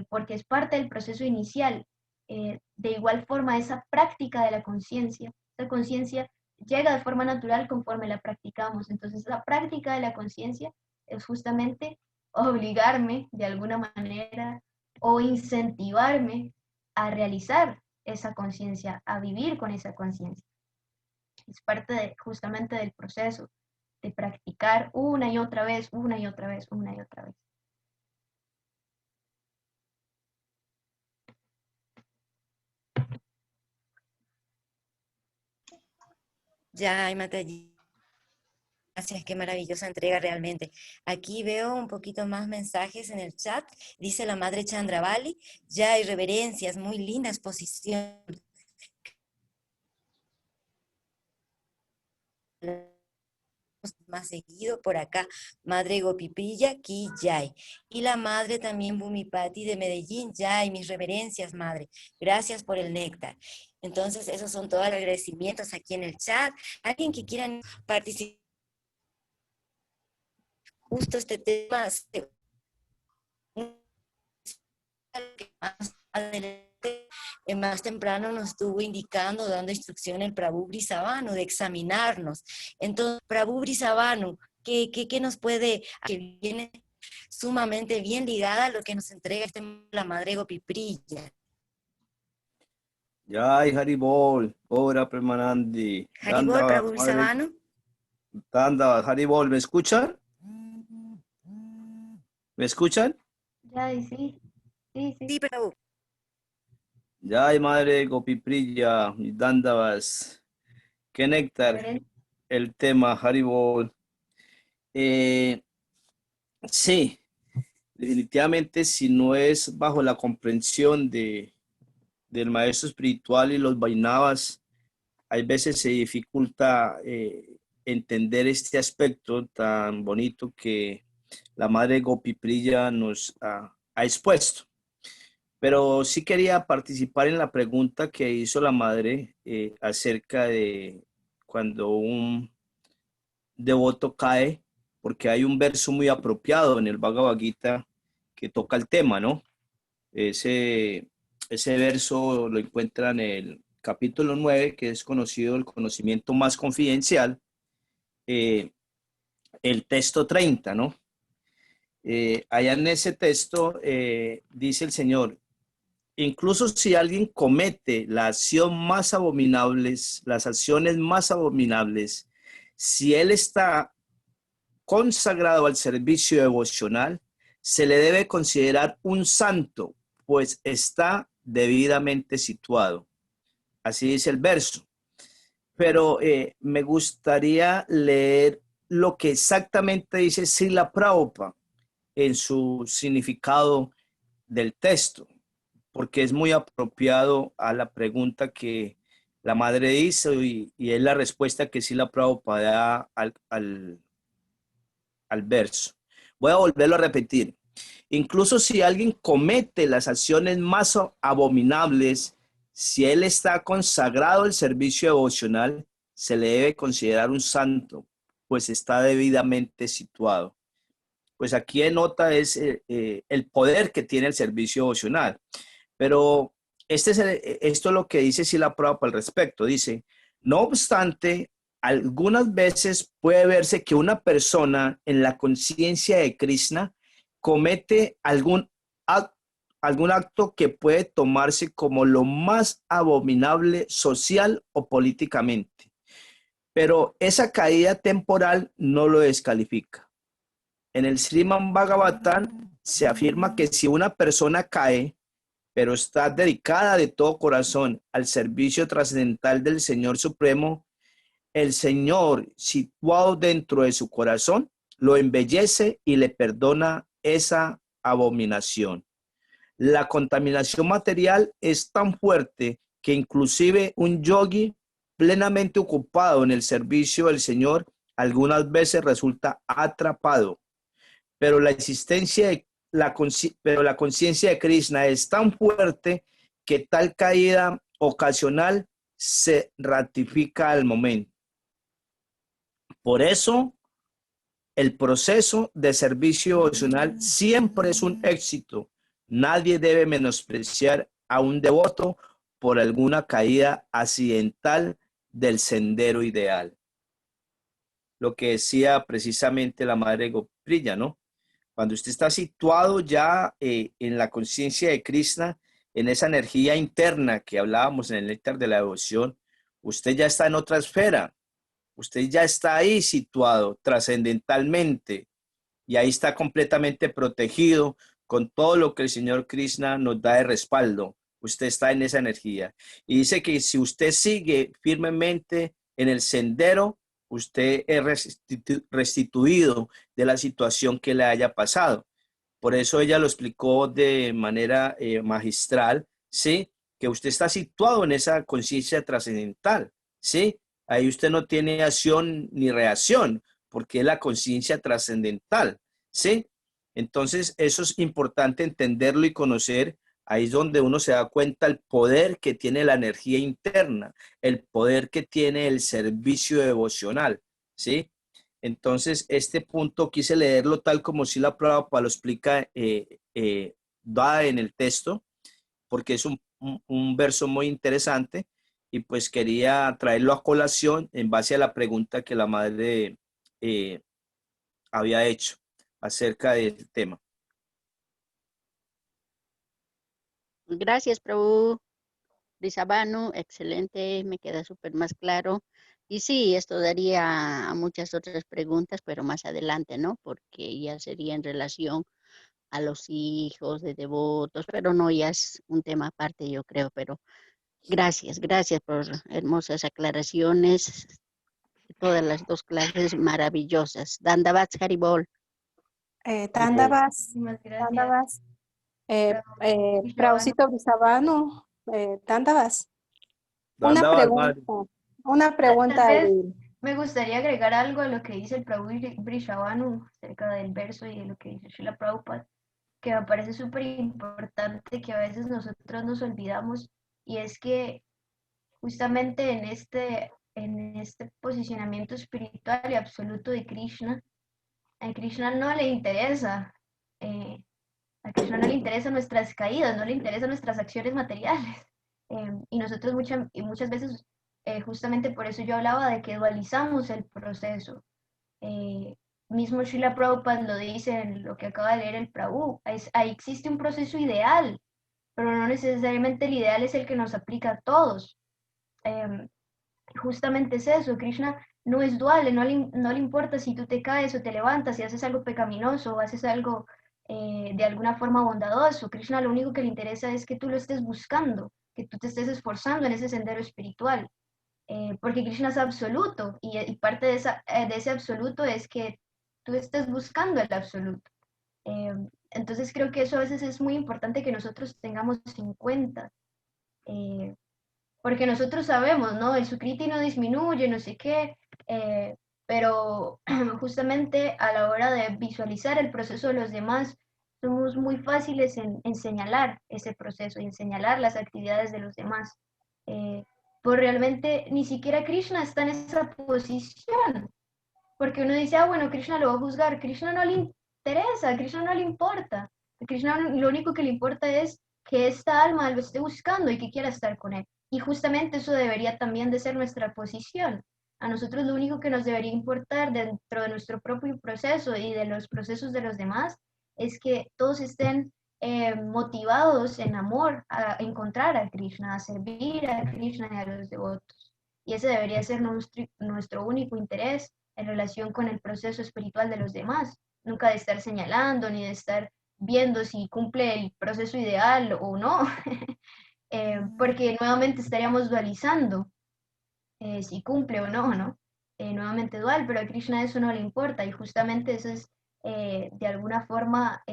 porque es parte del proceso inicial. De igual forma, esa práctica de la conciencia, esa conciencia llega de forma natural conforme la practicamos. Entonces, la práctica de la conciencia es justamente obligarme de alguna manera o incentivarme a realizar esa conciencia, a vivir con esa conciencia. Es parte justamente del proceso de practicar una y otra vez, una y otra vez, una y otra vez. Ya, hay Mataji. Gracias, qué maravillosa entrega realmente. Aquí veo un poquito más mensajes en el chat. Dice la madre Chandravali, ya hay reverencias, muy linda exposición. Más seguido por acá, madre Gopipilla, Ki Yay. Y la madre también Bhumipati de Medellín, Yay, mis reverencias, madre. Gracias por el néctar. Entonces, esos son todos los agradecimientos aquí en el chat. Alguien que quiera participar. Justo este tema más adelante, más temprano nos estuvo indicando, dando instrucción el Prabhu Brisavanu de examinarnos. Entonces, Prabhu Brisavanu, ¿qué nos puede, que viene sumamente bien ligada a lo que nos entrega la madre Gopipriya? Jai Haribol, Ora Premanandi. Haribol, Prabhu Brisavanu. Tanda, Haribol, ¿me escuchan? ¿Me escuchan? Jai, sí. Sí, Prabhu. Jai Madre Gopipriya, Dandavas. Qué néctar el tema, Haribol. Sí, definitivamente si no es bajo la comprensión del maestro espiritual y los Vaishnavas, hay veces se dificulta entender este aspecto tan bonito que la madre Gopipriya nos ha expuesto. Pero sí quería participar en la pregunta que hizo la madre acerca de cuando un devoto cae, porque hay un verso muy apropiado en el Bhagavad Gita que toca el tema, ¿no? Ese verso lo encuentran en el capítulo 9, que es conocido el conocimiento más confidencial, el texto 30, ¿no? Allá en ese texto dice el Señor, incluso si alguien comete la acción más abominables, las acciones más abominables, si él está consagrado al servicio devocional, se le debe considerar un santo, pues está debidamente situado. Así dice el verso. Pero me gustaría leer lo que exactamente dice Srila Prabhupada en su significado del texto, porque es muy apropiado a la pregunta que la madre hizo y es la respuesta que Srila Prabhupada da al verso. Voy a volverlo a repetir. Incluso si alguien comete las acciones más abominables, Si él está consagrado al servicio devocional, se le debe considerar un santo, pues está debidamente situado. Pues aquí denota es el poder que tiene el servicio devocional. Pero esto es lo que dice Srila Prabhupada al respecto. Dice, no obstante, algunas veces puede verse que una persona en la conciencia de Krishna comete algún acto que puede tomarse como lo más abominable social o políticamente. Pero esa caída temporal no lo descalifica. En el Srimad Bhagavatam se afirma que si una persona cae, pero está dedicada de todo corazón al servicio trascendental del Señor Supremo, el Señor, situado dentro de su corazón, lo embellece y le perdona esa abominación. La contaminación material es tan fuerte que inclusive un yogi plenamente ocupado en el servicio del Señor algunas veces resulta atrapado. Pero la conciencia de Krishna es tan fuerte que tal caída ocasional se ratifica al momento. Por eso, el proceso de servicio devocional siempre es un éxito. Nadie debe menospreciar a un devoto por alguna caída accidental del sendero ideal. Lo que decía precisamente la madre Gopriya, ¿no? Cuando usted está situado ya en la conciencia de Krishna, en esa energía interna que hablábamos en el néctar de la devoción, usted ya está en otra esfera. Usted ya está ahí situado trascendentalmente y ahí está completamente protegido con todo lo que el Señor Krishna nos da de respaldo. Usted está en esa energía. Y dice que si usted sigue firmemente en el sendero, usted es restituido de la situación que le haya pasado. Por eso ella lo explicó de manera magistral, ¿sí? Que usted está situado en esa conciencia trascendental, ¿sí? Ahí usted no tiene acción ni reacción, porque es la conciencia trascendental, ¿sí? Entonces, eso es importante entenderlo y conocer. Ahí es donde uno se da cuenta el poder que tiene la energía interna, el poder que tiene el servicio devocional, ¿sí? Entonces, este punto quise leerlo tal como Srila Prabhupada lo explica da en el texto, porque es un verso muy interesante y pues quería traerlo a colación en base a la pregunta que la madre había hecho acerca del tema. Gracias, Prabhu. Brisabanu, excelente, me queda súper más claro. Y sí, esto daría a muchas otras preguntas, pero más adelante, ¿no? Porque ya sería en relación a los hijos de devotos, pero no, ya es un tema aparte, yo creo, pero gracias por hermosas aclaraciones, todas las dos clases maravillosas. Dandavat Haribol. Tandavas, Muchísimas gracias. Tandavas, Brishabhanu. Prausito Brisabanu, Tandavas. Una Dandavat, madre. pregunta Tal vez al- me gustaría agregar algo a lo que dice el Prabhu Brishabhanu acerca del verso y de lo que dice Srila Prabhupada, que me parece súper importante, que a veces nosotros nos olvidamos, y es que justamente en este posicionamiento espiritual y absoluto de Krishna, a Krishna no le interesa, a Krishna no le interesan nuestras caídas, no le interesan nuestras acciones materiales. Y nosotros muchas veces, justamente por eso yo hablaba de que dualizamos el proceso. Mismo Srila Prabhupada lo dice en lo que acaba de leer el Prabhu, ahí existe un proceso ideal, pero no necesariamente el ideal es el que nos aplica a todos. Justamente es eso, Krishna no es dual, no le importa si tú te caes o te levantas, si haces algo pecaminoso o haces algo de alguna forma bondadoso. Krishna lo único que le interesa es que tú lo estés buscando, que tú te estés esforzando en ese sendero espiritual, porque Krishna es absoluto y parte de ese absoluto es que tú estés buscando el absoluto. Entonces creo que eso a veces es muy importante que nosotros tengamos en cuenta. Porque nosotros sabemos, ¿no? El sukriti no disminuye, no sé qué, pero justamente a la hora de visualizar el proceso de los demás, somos muy fáciles en señalar ese proceso y en señalar las actividades de los demás. Pues realmente ni siquiera Krishna está en esa posición, porque uno dice, ah, bueno, Krishna lo va a juzgar. Krishna no le interesa, Krishna no le importa. A Krishna lo único que le importa es que esta alma lo esté buscando y que quiera estar con él. Y justamente eso debería también de ser nuestra posición. A nosotros lo único que nos debería importar dentro de nuestro propio proceso y de los procesos de los demás es que todos estén motivados en amor a encontrar a Krishna, a servir a Krishna y a los devotos. Y ese debería ser nuestro único interés en relación con el proceso espiritual de los demás. Nunca de estar señalando ni de estar viendo si cumple el proceso ideal o no, porque nuevamente estaríamos dualizando si cumple o no, ¿no? Nuevamente dual, pero a Krishna eso no le importa y justamente eso es de alguna forma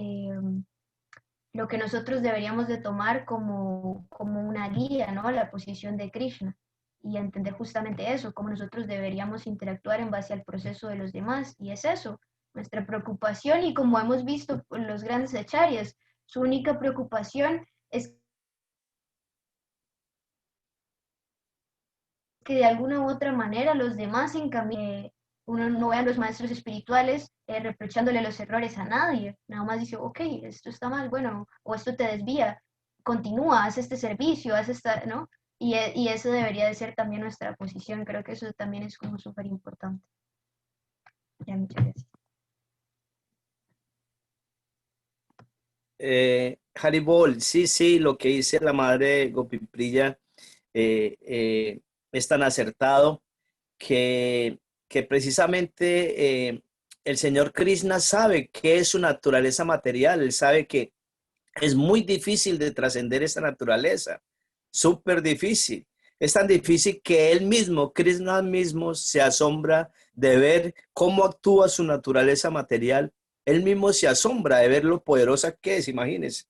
lo que nosotros deberíamos de tomar como una guía, ¿no? La posición de Krishna y entender justamente eso, cómo nosotros deberíamos interactuar en base al proceso de los demás y es eso, nuestra preocupación y como hemos visto en los grandes acharyas, su única preocupación es que de alguna u otra manera los demás en cambio, uno no ve a los maestros espirituales reprochándole los errores a nadie, nada más dice, ok, esto está mal, bueno, o esto te desvía, continúa, haz este servicio, haz esta, ¿no? Y eso debería de ser también nuestra posición, creo que eso también es como súper importante. Ya, muchas gracias. Haribol, sí, sí, lo que dice la madre Gopipriya es tan acertado que precisamente el Señor Krishna sabe qué es su naturaleza material, él sabe que es muy difícil de trascender esa naturaleza, súper difícil. Es tan difícil que él mismo, Krishna mismo, se asombra de ver cómo actúa su naturaleza material. Él mismo se asombra de ver lo poderosa que es, imagínense.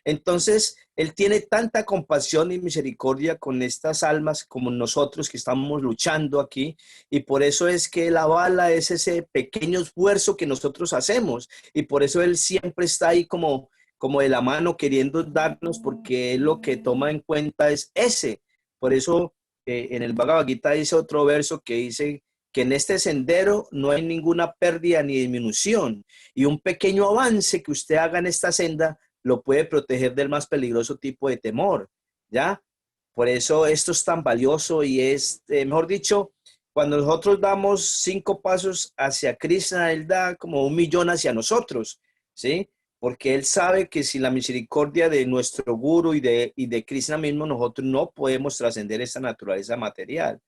Entonces, él tiene tanta compasión y misericordia con estas almas como nosotros que estamos luchando aquí, y por eso es que la bala es ese pequeño esfuerzo que nosotros hacemos, y por eso él siempre está ahí como de la mano queriendo darnos, porque él lo que toma en cuenta es ese. Por eso en el Bhagavad Gita dice otro verso que dice que en este sendero no hay ninguna pérdida ni disminución, y un pequeño avance que usted haga en esta senda lo puede proteger del más peligroso tipo de temor, ¿ya? Por eso esto es tan valioso y es, mejor dicho, cuando nosotros damos 5 pasos hacia Krishna, Él da como 1.000.000 hacia nosotros, ¿sí? Porque Él sabe que sin la misericordia de nuestro Guru y de Krishna mismo, nosotros no podemos trascender esta naturaleza material.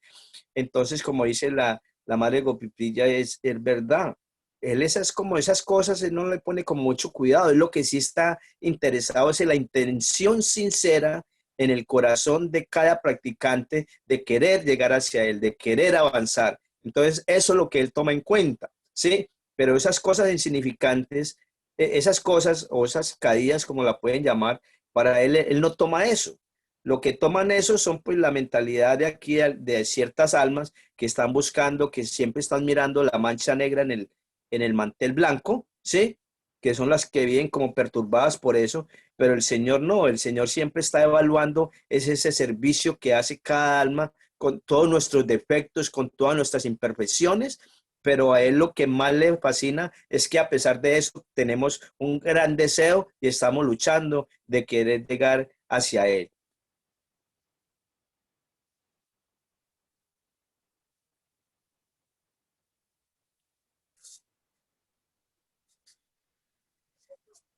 Entonces, como dice la madre Gopipriya, es verdad. Él esas como esas cosas, él no le pone con mucho cuidado. Él lo que sí está interesado es en la intención sincera en el corazón de cada practicante de querer llegar hacia él, de querer avanzar. Entonces, eso es lo que él toma en cuenta, ¿sí? Pero esas cosas insignificantes, esas cosas o esas caídas, como la pueden llamar, para él no toma eso. Lo que toman eso son pues la mentalidad de aquí, de ciertas almas que están buscando, que siempre están mirando la mancha negra en el mantel blanco, ¿sí? Que son las que viven como perturbadas por eso, pero el Señor no, el Señor siempre está evaluando ese servicio que hace cada alma con todos nuestros defectos, con todas nuestras imperfecciones, pero a Él lo que más le fascina es que a pesar de eso tenemos un gran deseo y estamos luchando de querer llegar hacia Él.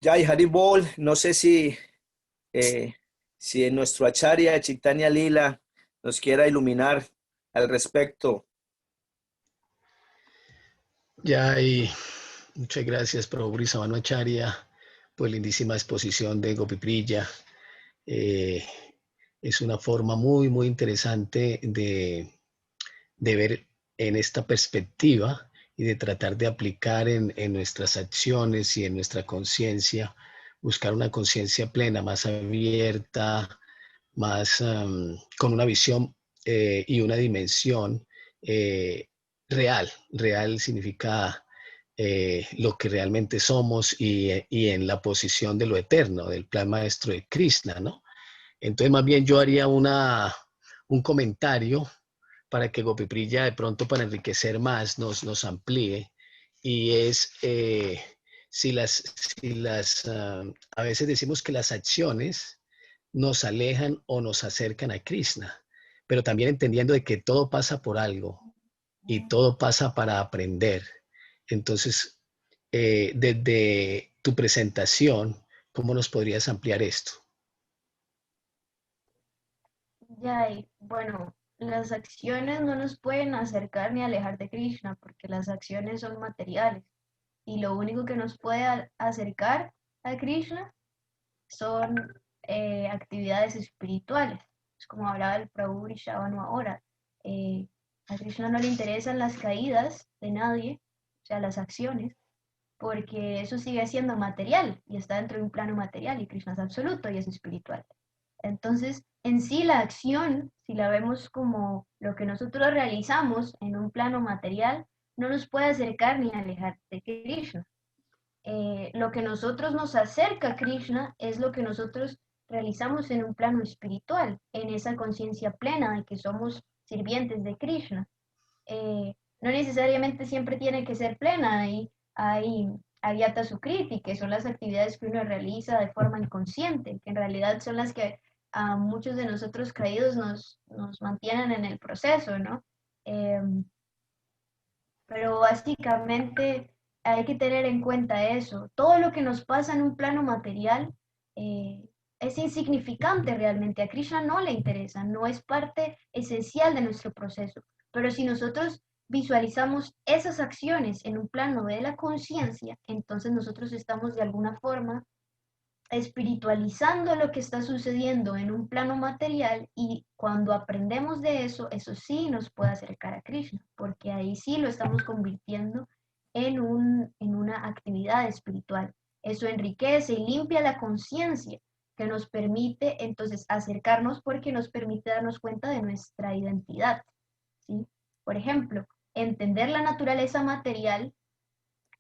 Jai Haribol, no sé eh, si en nuestro acharya Chaitanya Lila nos quiera iluminar al respecto. Jai, muchas gracias, Prabhu Brisavano Acharya, por lindísima exposición de Gopipriya. Es una forma muy, muy interesante de ver en esta perspectiva y de tratar de aplicar en nuestras acciones y en nuestra conciencia, buscar una conciencia plena, más abierta, más con una visión y una dimensión real. Real significa lo que realmente somos y en la posición de lo eterno, del plan maestro de Krishna, ¿no? Entonces, más bien yo haría un comentario para que Gopipriya de pronto para enriquecer más nos amplíe, y es a veces decimos que las acciones nos alejan o nos acercan a Krishna, pero también entendiendo de que todo pasa por algo y todo pasa para aprender. Entonces, desde tu presentación, ¿cómo nos podrías ampliar esto? Ya, y bueno, las acciones no nos pueden acercar ni alejar de Krishna, porque las acciones son materiales. Y lo único que nos puede acercar a Krishna son actividades espirituales. Es como hablaba el Prabhu Vrishabhanu ahora. A Krishna no le interesan las caídas de nadie, o sea, las acciones, porque eso sigue siendo material y está dentro de un plano material y Krishna es absoluto y es espiritual. Entonces, en sí la acción, si la vemos como lo que nosotros realizamos en un plano material, no nos puede acercar ni alejar de Krishna. Lo que nosotros nos acerca a Krishna es lo que nosotros realizamos en un plano espiritual, en esa conciencia plena de que somos sirvientes de Krishna. No necesariamente siempre tiene que ser plena, hay avyata sukriti, que son las actividades que uno realiza de forma inconsciente, que en realidad son las que a muchos de nosotros caídos nos mantienen en el proceso, ¿no? Pero básicamente hay que tener en cuenta eso. Todo lo que nos pasa en un plano material es insignificante realmente. A Krishna no le interesa, no es parte esencial de nuestro proceso. Pero si nosotros visualizamos esas acciones en un plano de la conciencia, entonces nosotros estamos de alguna forma espiritualizando lo que está sucediendo en un plano material, y cuando aprendemos de eso, eso sí nos puede acercar a Krishna, porque ahí sí lo estamos convirtiendo en una actividad espiritual. Eso enriquece y limpia la conciencia, que nos permite entonces acercarnos, porque nos permite darnos cuenta de nuestra identidad, ¿sí? Por ejemplo, entender la naturaleza material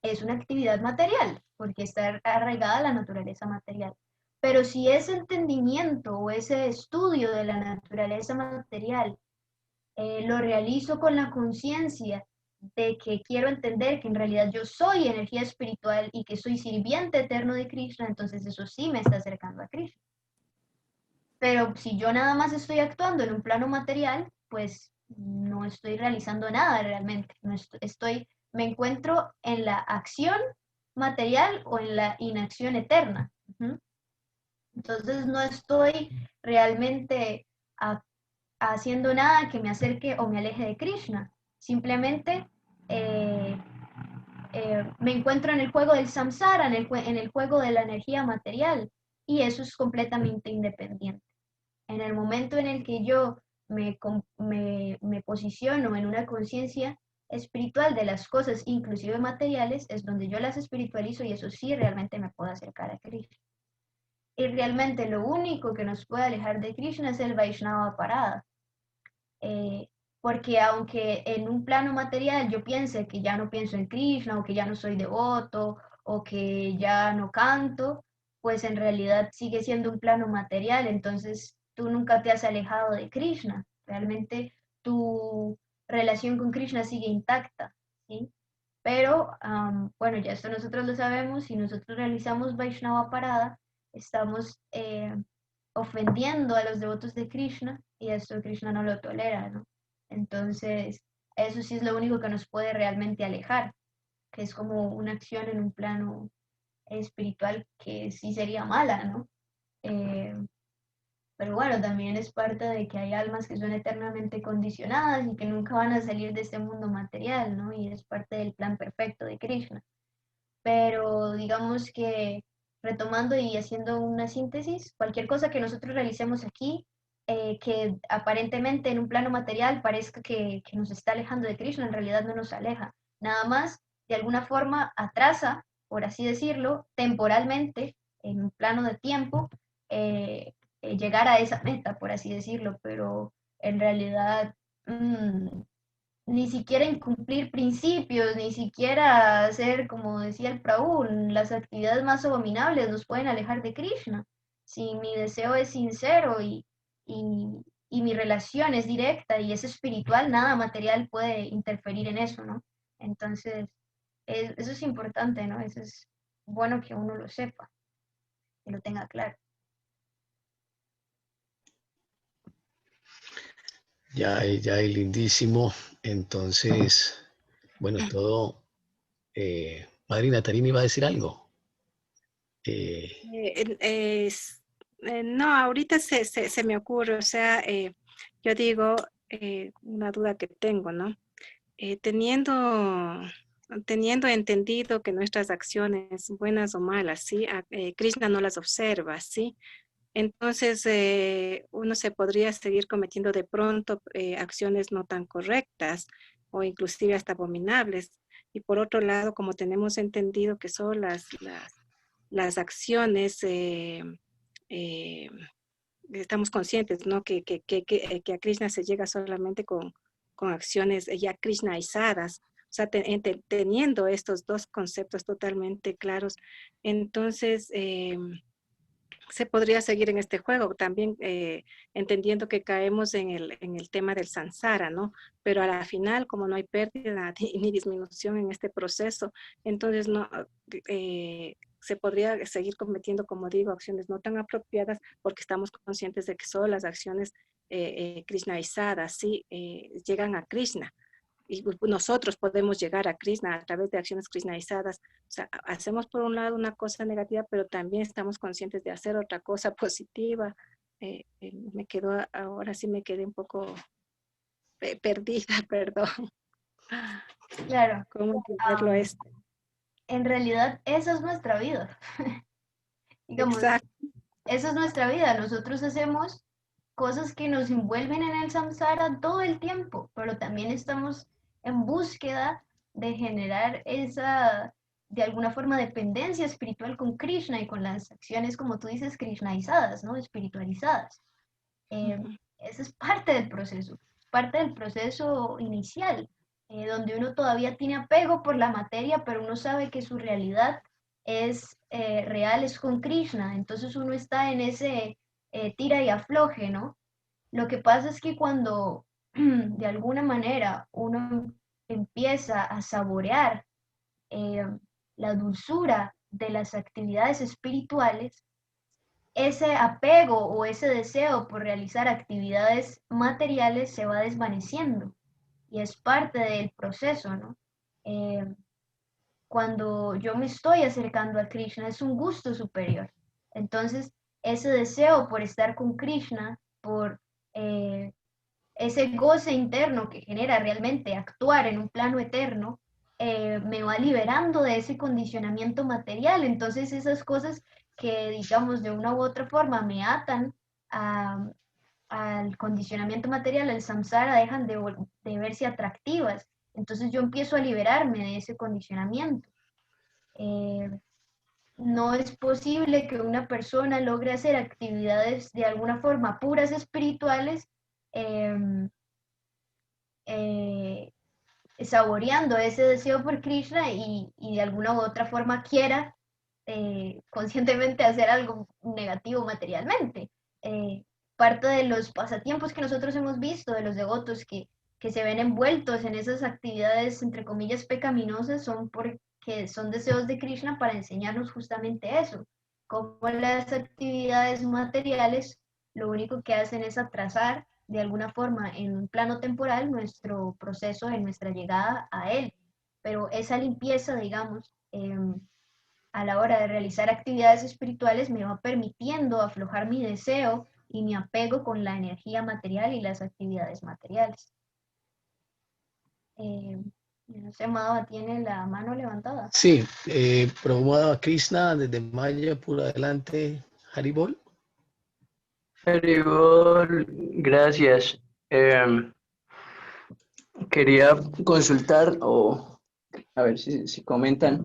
es una actividad material, porque está arraigada a la naturaleza material. Pero si ese entendimiento o ese estudio de la naturaleza material lo realizo con la conciencia de que quiero entender que en realidad yo soy energía espiritual y que soy sirviente eterno de Krishna, entonces eso sí me está acercando a Krishna. Pero si yo nada más estoy actuando en un plano material, pues no estoy realizando nada realmente. No me encuentro en la acción material o en la inacción eterna. Entonces no estoy realmente haciendo nada que me acerque o me aleje de Krishna. Simplemente me encuentro en el juego del samsara, en el juego de la energía material, y eso es completamente independiente. En el momento en el que yo me posiciono en una conciencia espiritual de las cosas, inclusive materiales, es donde yo las espiritualizo, y eso sí realmente me puede acercar a Krishna. Y realmente lo único que nos puede alejar de Krishna es el Vaishnava Parada. Porque aunque en un plano material yo piense que ya no pienso en Krishna, o que ya no soy devoto, o que ya no canto, pues en realidad sigue siendo un plano material. Entonces tú nunca te has alejado de Krishna. Realmente tu relación con Krishna sigue intacta, ¿sí? Pero, bueno, ya esto nosotros lo sabemos. Si nosotros realizamos Vaishnava Parada, estamos ofendiendo a los devotos de Krishna, y esto Krishna no lo tolera, ¿no? Entonces, eso sí es lo único que nos puede realmente alejar, que es como una acción en un plano espiritual que sí sería mala, ¿no? Pero bueno, también es parte de que hay almas que son eternamente condicionadas y que nunca van a salir de este mundo material, ¿no? Y es parte del plan perfecto de Krishna. Pero digamos que, retomando y haciendo una síntesis, cualquier cosa que nosotros realicemos aquí, que aparentemente en un plano material parezca que nos está alejando de Krishna, en realidad no nos aleja. Nada más, de alguna forma, atrasa, por así decirlo, temporalmente, en un plano de tiempo, llegar a esa meta, por así decirlo, pero en realidad ni siquiera incumplir principios, ni siquiera hacer, como decía el Prabhu, las actividades más abominables nos pueden alejar de Krishna. Si mi deseo es sincero y, y mi relación es directa y es espiritual, nada material puede interferir en eso, ¿no? Entonces, eso es importante, ¿no? Eso es bueno que uno lo sepa, que lo tenga claro. Ya, lindísimo. Entonces, bueno, todo. Madre Natarini iba a decir algo. No, ahorita se me ocurre, o sea, yo digo, una duda que tengo, ¿no? Teniendo entendido que nuestras acciones, buenas o malas, ¿sí? Krishna no las observa, ¿sí? Entonces, uno se podría seguir cometiendo de pronto acciones no tan correctas o inclusive hasta abominables. Y por otro lado, como tenemos entendido que son las acciones, estamos conscientes, ¿no? Que a Krishna se llega solamente con acciones ya krishnaizadas. O sea, teniendo estos dos conceptos totalmente claros, entonces se podría seguir en este juego, también entendiendo que caemos en el tema del samsara, ¿no? Pero a la final, como no hay pérdida ni disminución en este proceso, entonces no, se podría seguir cometiendo, como digo, acciones no tan apropiadas porque estamos conscientes de que solo las acciones krishnaizadas, ¿sí? Llegan a Krishna. Y nosotros podemos llegar a Krishna a través de acciones krishnaizadas. O sea, hacemos por un lado una cosa negativa, pero también estamos conscientes de hacer otra cosa positiva. Ahora sí me quedé un poco perdida, perdón. Claro, ¿Cómo entenderlo esto? en realidad esa es nuestra vida. Digamos, Exacto. esa es nuestra vida. Nosotros hacemos cosas que nos envuelven en el samsara todo el tiempo, pero también estamos en búsqueda de generar esa, de alguna forma, dependencia espiritual con Krishna y con las acciones, como tú dices, krishnaizadas, ¿no? Espiritualizadas. Esa es parte del proceso inicial, donde uno todavía tiene apego por la materia, pero uno sabe que su realidad es real, es con Krishna. Entonces uno está en ese tira y afloje, ¿no? Lo que pasa es que cuando de alguna manera uno empieza a saborear eh, la dulzura de las actividades espirituales, ese apego o ese deseo por realizar actividades materiales se va desvaneciendo y es parte del proceso, ¿no? Eh, Cuando yo me estoy acercando a Krishna es un gusto superior. Entonces, ese deseo por estar con Krishna, por eh, ese goce interno que genera realmente actuar en un plano eterno, me va liberando de ese condicionamiento material. Entonces esas cosas que, digamos, de una u otra forma me atan a, al condicionamiento material, al samsara, dejan de verse atractivas. Entonces yo empiezo a liberarme de ese condicionamiento. Eh, no es posible que una persona logre hacer actividades de alguna forma puras espirituales eh, eh, saboreando ese deseo por Krishna y de alguna u otra forma quiera conscientemente hacer algo negativo materialmente. Parte de los pasatiempos que nosotros hemos visto de los devotos que se ven envueltos en esas actividades, entre comillas, pecaminosas, son porque son deseos de Krishna para enseñarnos justamente eso, cómo las actividades materiales lo único que hacen es atrasar de alguna forma en un plano temporal nuestro proceso de nuestra llegada a Él. Pero esa limpieza, digamos, a la hora de realizar actividades espirituales me va permitiendo aflojar mi deseo y mi apego con la energía material y las actividades materiales. No sé, Madhava tiene la mano levantada. Sí, Prabhupada Krishna desde Maya por adelante, Haribol. Haribol, gracias. Quería consultar o a ver si comentan.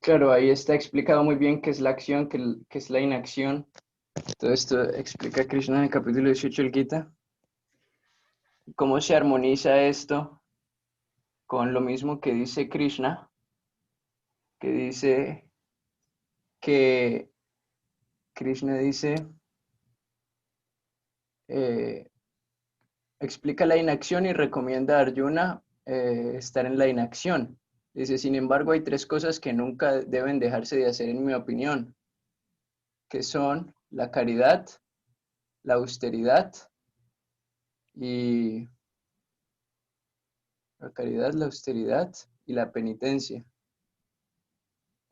Claro, ahí está explicado muy bien qué es la acción, qué es la inacción. Todo esto explica Krishna en el capítulo 18 del Gita. ¿cómo se armoniza esto con lo mismo que dice Krishna? Que dice que Krishna dice, eh, explica la inacción y recomienda a Arjuna estar en la inacción. Dice, sin embargo, hay tres cosas que nunca deben dejarse de hacer en mi opinión, que son la caridad, la austeridad y la austeridad y la penitencia.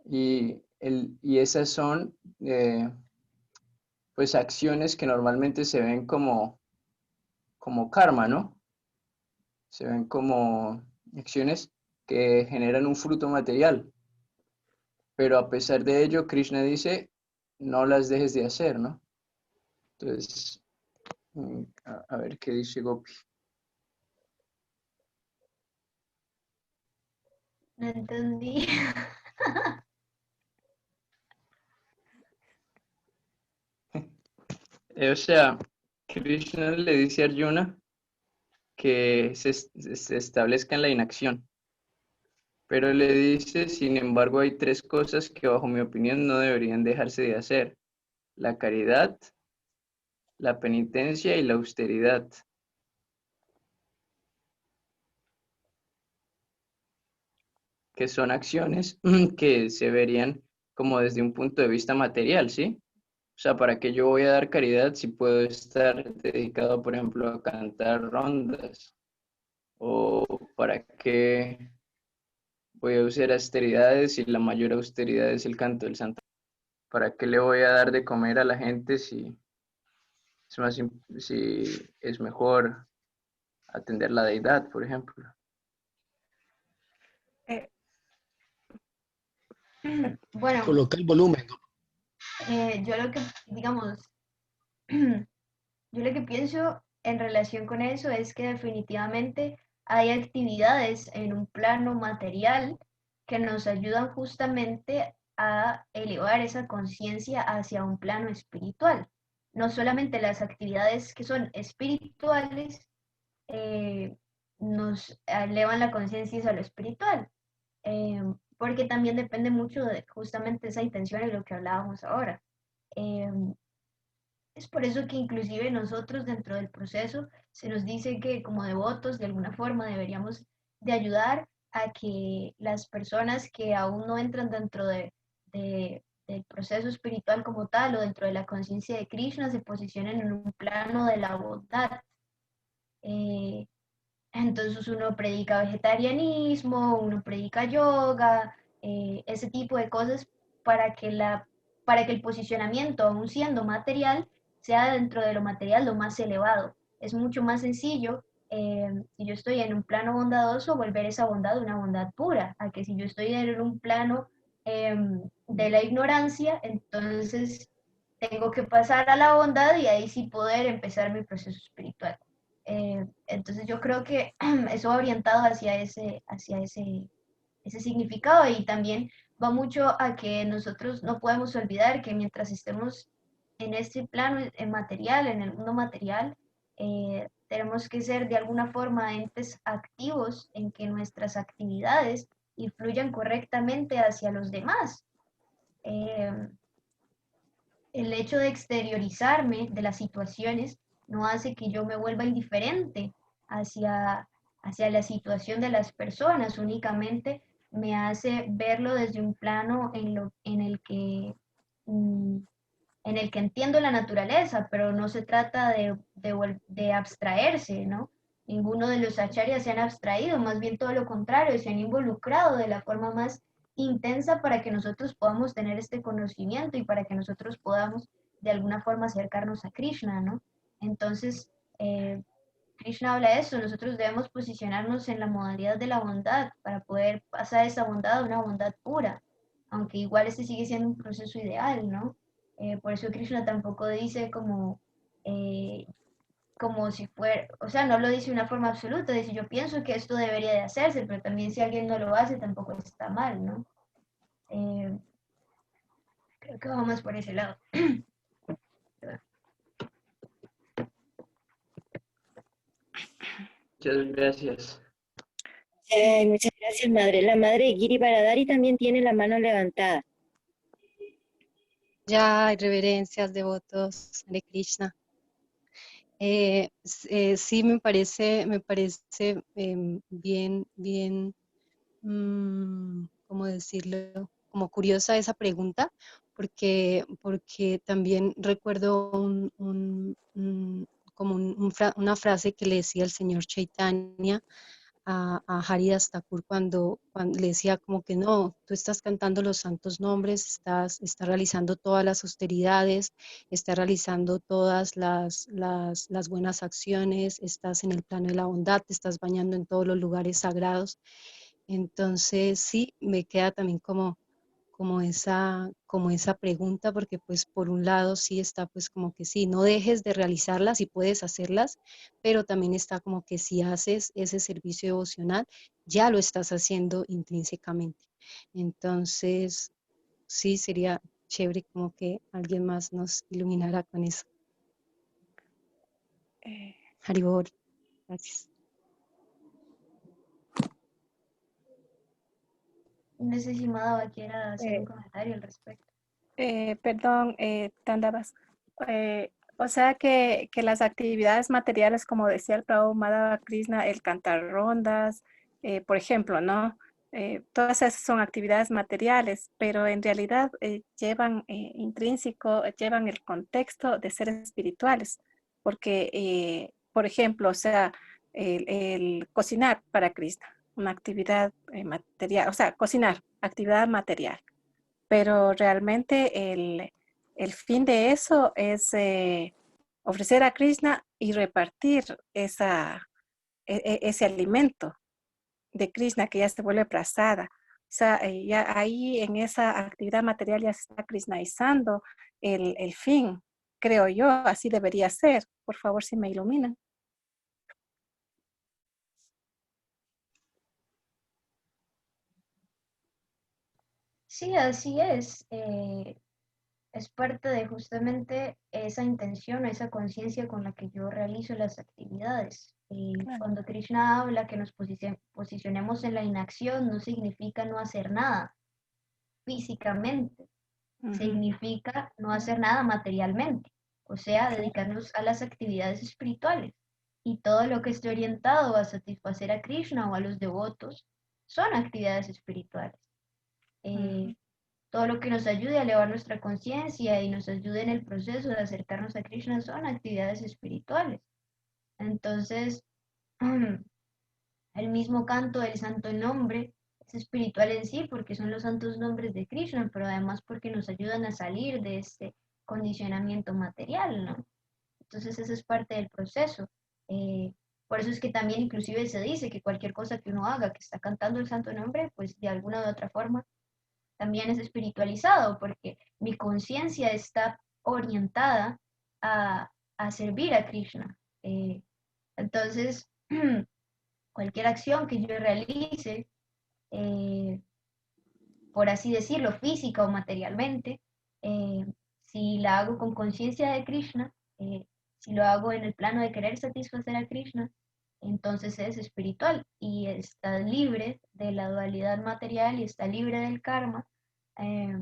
Y esas son pues acciones que normalmente se ven como karma, ¿no? Se ven como acciones que generan un fruto material. Pero a pesar de ello, Krishna dice, no las dejes de hacer, ¿no? Entonces, a ver qué dice Gopi. No entendí. O sea, Krishna le dice a Arjuna que se establezca en la inacción. Pero le dice, sin embargo, hay tres cosas que bajo mi opinión no deberían dejarse de hacer. La caridad, la penitencia y la austeridad. Que son acciones que se verían como desde un punto de vista material, ¿sí? O sea, ¿para qué yo voy a dar caridad si puedo estar dedicado, por ejemplo, a cantar rondas? ¿O para qué voy a usar austeridades si la mayor austeridad es el canto del santo? ¿Para qué le voy a dar de comer a la gente si es mejor atender la deidad, por ejemplo? Eh, Bueno, Coloca el volumen. yo lo que, digamos, yo lo que pienso en relación con eso es que definitivamente hay actividades en un plano material que nos ayudan justamente a elevar esa conciencia hacia un plano espiritual. No solamente las actividades que son espirituales nos elevan la conciencia hacia lo espiritual, porque también depende mucho de justamente esa intención y lo que hablábamos ahora. Eh, es por eso que inclusive nosotros dentro del proceso se nos dice que como devotos de alguna forma deberíamos de ayudar a que las personas que aún no entran dentro del proceso espiritual como tal o dentro de la conciencia de Krishna se posicionen en un plano de la bondad. Eh, entonces uno predica vegetarianismo, uno predica yoga, ese tipo de cosas para que, para que el posicionamiento, aún siendo material, sea dentro de lo material lo más elevado. Es mucho más sencillo si yo estoy en un plano bondadoso, volver esa bondad una bondad pura, a que si yo estoy en un plano de la ignorancia, entonces tengo que pasar a la bondad y ahí sí poder empezar mi proceso espiritual. Entonces yo creo que eso va orientado ese significado y también va mucho a que nosotros no podemos olvidar que mientras estemos en este plano material, en el mundo material, tenemos que ser de alguna forma entes activos en que nuestras actividades influyan correctamente hacia los demás. Eh, el hecho de exteriorizarme de las situaciones no hace que yo me vuelva indiferente hacia, hacia la situación de las personas, únicamente me hace verlo desde un plano mm, en el que entiendo la naturaleza, pero no se trata de abstraerse, ¿no? Ninguno de los acharyas se han abstraído, más bien todo lo contrario, se han involucrado de la forma más intensa para que nosotros podamos tener este conocimiento y para que nosotros podamos de alguna forma acercarnos a Krishna, ¿no? Entonces, Krishna habla de eso, nosotros debemos posicionarnos en la modalidad de la bondad para poder pasar esa bondad a una bondad pura, aunque igual este sigue siendo un proceso ideal, ¿no? Por eso Krishna tampoco dice eh, como si fuera, o sea, no lo dice de una forma absoluta, dice yo pienso que esto debería de hacerse, pero también si alguien no lo hace tampoco está mal, ¿no? Eh, creo que vamos por ese lado. Muchas gracias. Muchas gracias, madre. La madre Giri Baradari también tiene la mano levantada. Ya, reverencias, devotos de Krishna. Sí, me parece bien, ¿cómo decirlo? Como curiosa esa pregunta, porque también recuerdo una frase que le decía el señor Chaitanya a Haridas Thakur cuando le decía como que no, tú estás cantando los santos nombres, estás realizando todas las austeridades, estás realizando todas las buenas acciones, estás en el plano de la bondad, te estás bañando en todos los lugares sagrados. Entonces sí, me queda también como esa pregunta, porque pues por un lado sí está pues como que sí, no dejes de realizarlas y puedes hacerlas, pero también está como que si haces ese servicio devocional, ya lo estás haciendo intrínsecamente. Entonces, sí, sería chévere como que alguien más nos iluminara con eso. Haribol, gracias. No sé si Madhava quiera hacer un comentario al respecto. Perdón, Tandavas. O sea que las actividades materiales, como decía el Prabhu Madhava Krishna, el cantar rondas, por ejemplo, ¿no? Todas esas son actividades materiales, pero en realidad llevan intrínseco, llevan el contexto de ser espirituales, porque, por ejemplo, o sea, el cocinar para Krishna, una actividad material, o sea, cocinar, actividad material, pero realmente el fin de eso es ofrecer a Krishna y repartir ese alimento de Krishna que ya se vuelve prasada. O sea, ya ahí en esa actividad material ya se está krishnaizando el fin, creo yo, así debería ser. Por favor, si me iluminan. Sí, así es. Es parte de justamente esa intención, esa conciencia con la que yo realizo las actividades. Claro. Cuando Krishna habla que nos posicionemos en la inacción, no significa no hacer nada físicamente, significa no hacer nada materialmente, o sea, dedicarnos a las actividades espirituales. Y todo lo que esté orientado a satisfacer a Krishna o a los devotos son actividades espirituales. Todo lo que nos ayude a elevar nuestra conciencia y nos ayude en el proceso de acercarnos a Krishna son actividades espirituales. Entonces, el mismo canto del santo nombre es espiritual en sí porque son los santos nombres de Krishna, pero además porque nos ayudan a salir de este condicionamiento material, ¿no? Entonces, eso es parte del proceso. Por eso es que también inclusive se dice que cualquier cosa que uno haga que está cantando el santo nombre, pues de alguna u otra forma también es espiritualizado, porque mi conciencia está orientada a servir a Krishna. Entonces, cualquier acción que yo realice, eh, por así decirlo, física o materialmente, eh, si la hago con conciencia de Krishna, si lo hago en el plano de querer satisfacer a Krishna, entonces es espiritual y está libre de la dualidad material y está libre del karma, eh,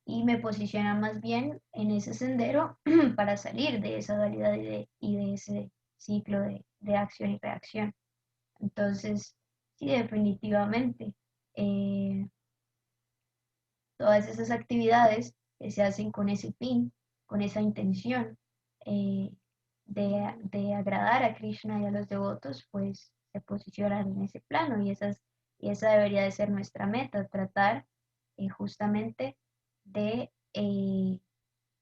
y me posiciona más bien en ese sendero para salir de esa dualidad y de ese ciclo de acción y reacción. Entonces, sí, definitivamente, eh, todas esas actividades que se hacen con ese fin, con esa intención eh, de agradar a Krishna y a los devotos, pues se posicionan en ese plano y esa debería de ser nuestra meta, tratar justamente de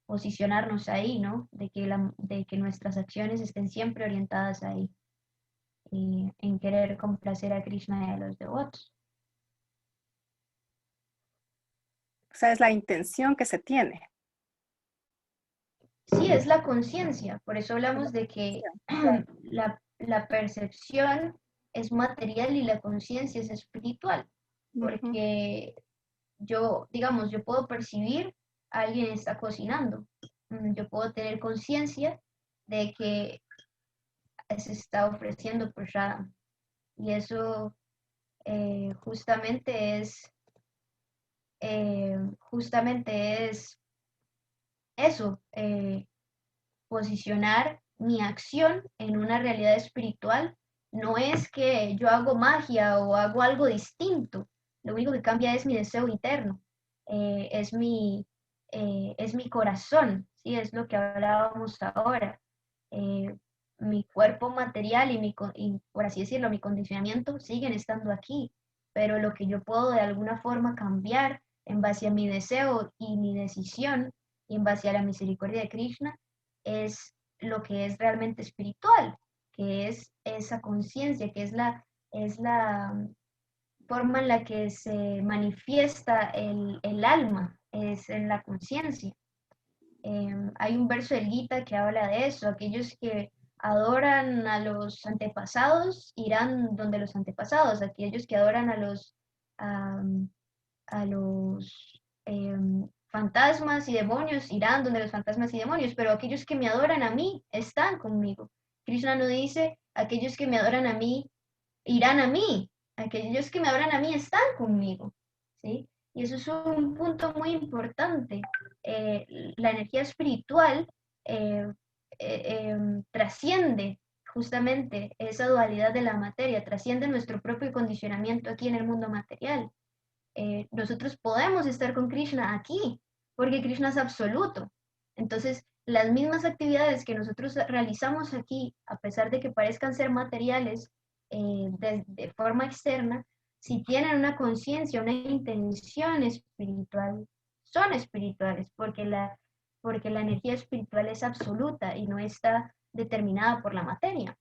posicionarnos ahí, ¿no? De que nuestras acciones estén siempre orientadas ahí, en querer complacer a Krishna y a los devotos. O sea, es la intención que se tiene. Sí, es la conciencia, por eso hablamos de que la percepción es material y la conciencia es espiritual, porque yo, digamos, yo puedo percibir a alguien está cocinando, yo puedo tener conciencia de que se está ofreciendo Prasadam. Y eso justamente es eso, posicionar mi acción en una realidad espiritual. No es que yo hago magia o hago algo distinto, lo único que cambia es mi deseo interno, es mi corazón, ¿sí? Es lo que hablábamos ahora. Eh, Mi cuerpo material y, por así decirlo, mi condicionamiento siguen estando aquí, pero lo que yo puedo de alguna forma cambiar en base a mi deseo y mi decisión y en base a la misericordia de Krishna es lo que es realmente espiritual, que es esa conciencia, que es la forma en la que se manifiesta el alma, es en la conciencia. Hay un verso del Gita que habla de eso, aquellos que adoran a los antepasados irán donde los antepasados, aquellos que adoran a los fantasmas y demonios irán donde los fantasmas y demonios, pero aquellos que me adoran a mí están conmigo. Krishna no dice, aquellos que me adoran a mí irán a mí, aquellos que me adoran a mí están conmigo, ¿sí? Y eso es un punto muy importante. La energía espiritual trasciende justamente esa dualidad de la materia, trasciende nuestro propio condicionamiento aquí en el mundo material. Nosotros podemos estar con Krishna aquí, porque Krishna es absoluto. Entonces, las mismas actividades que nosotros realizamos aquí, a pesar de que parezcan ser materiales de forma externa, si tienen una conciencia, una intención espiritual, son espirituales, porque la energía espiritual es absoluta y no está determinada por la materia.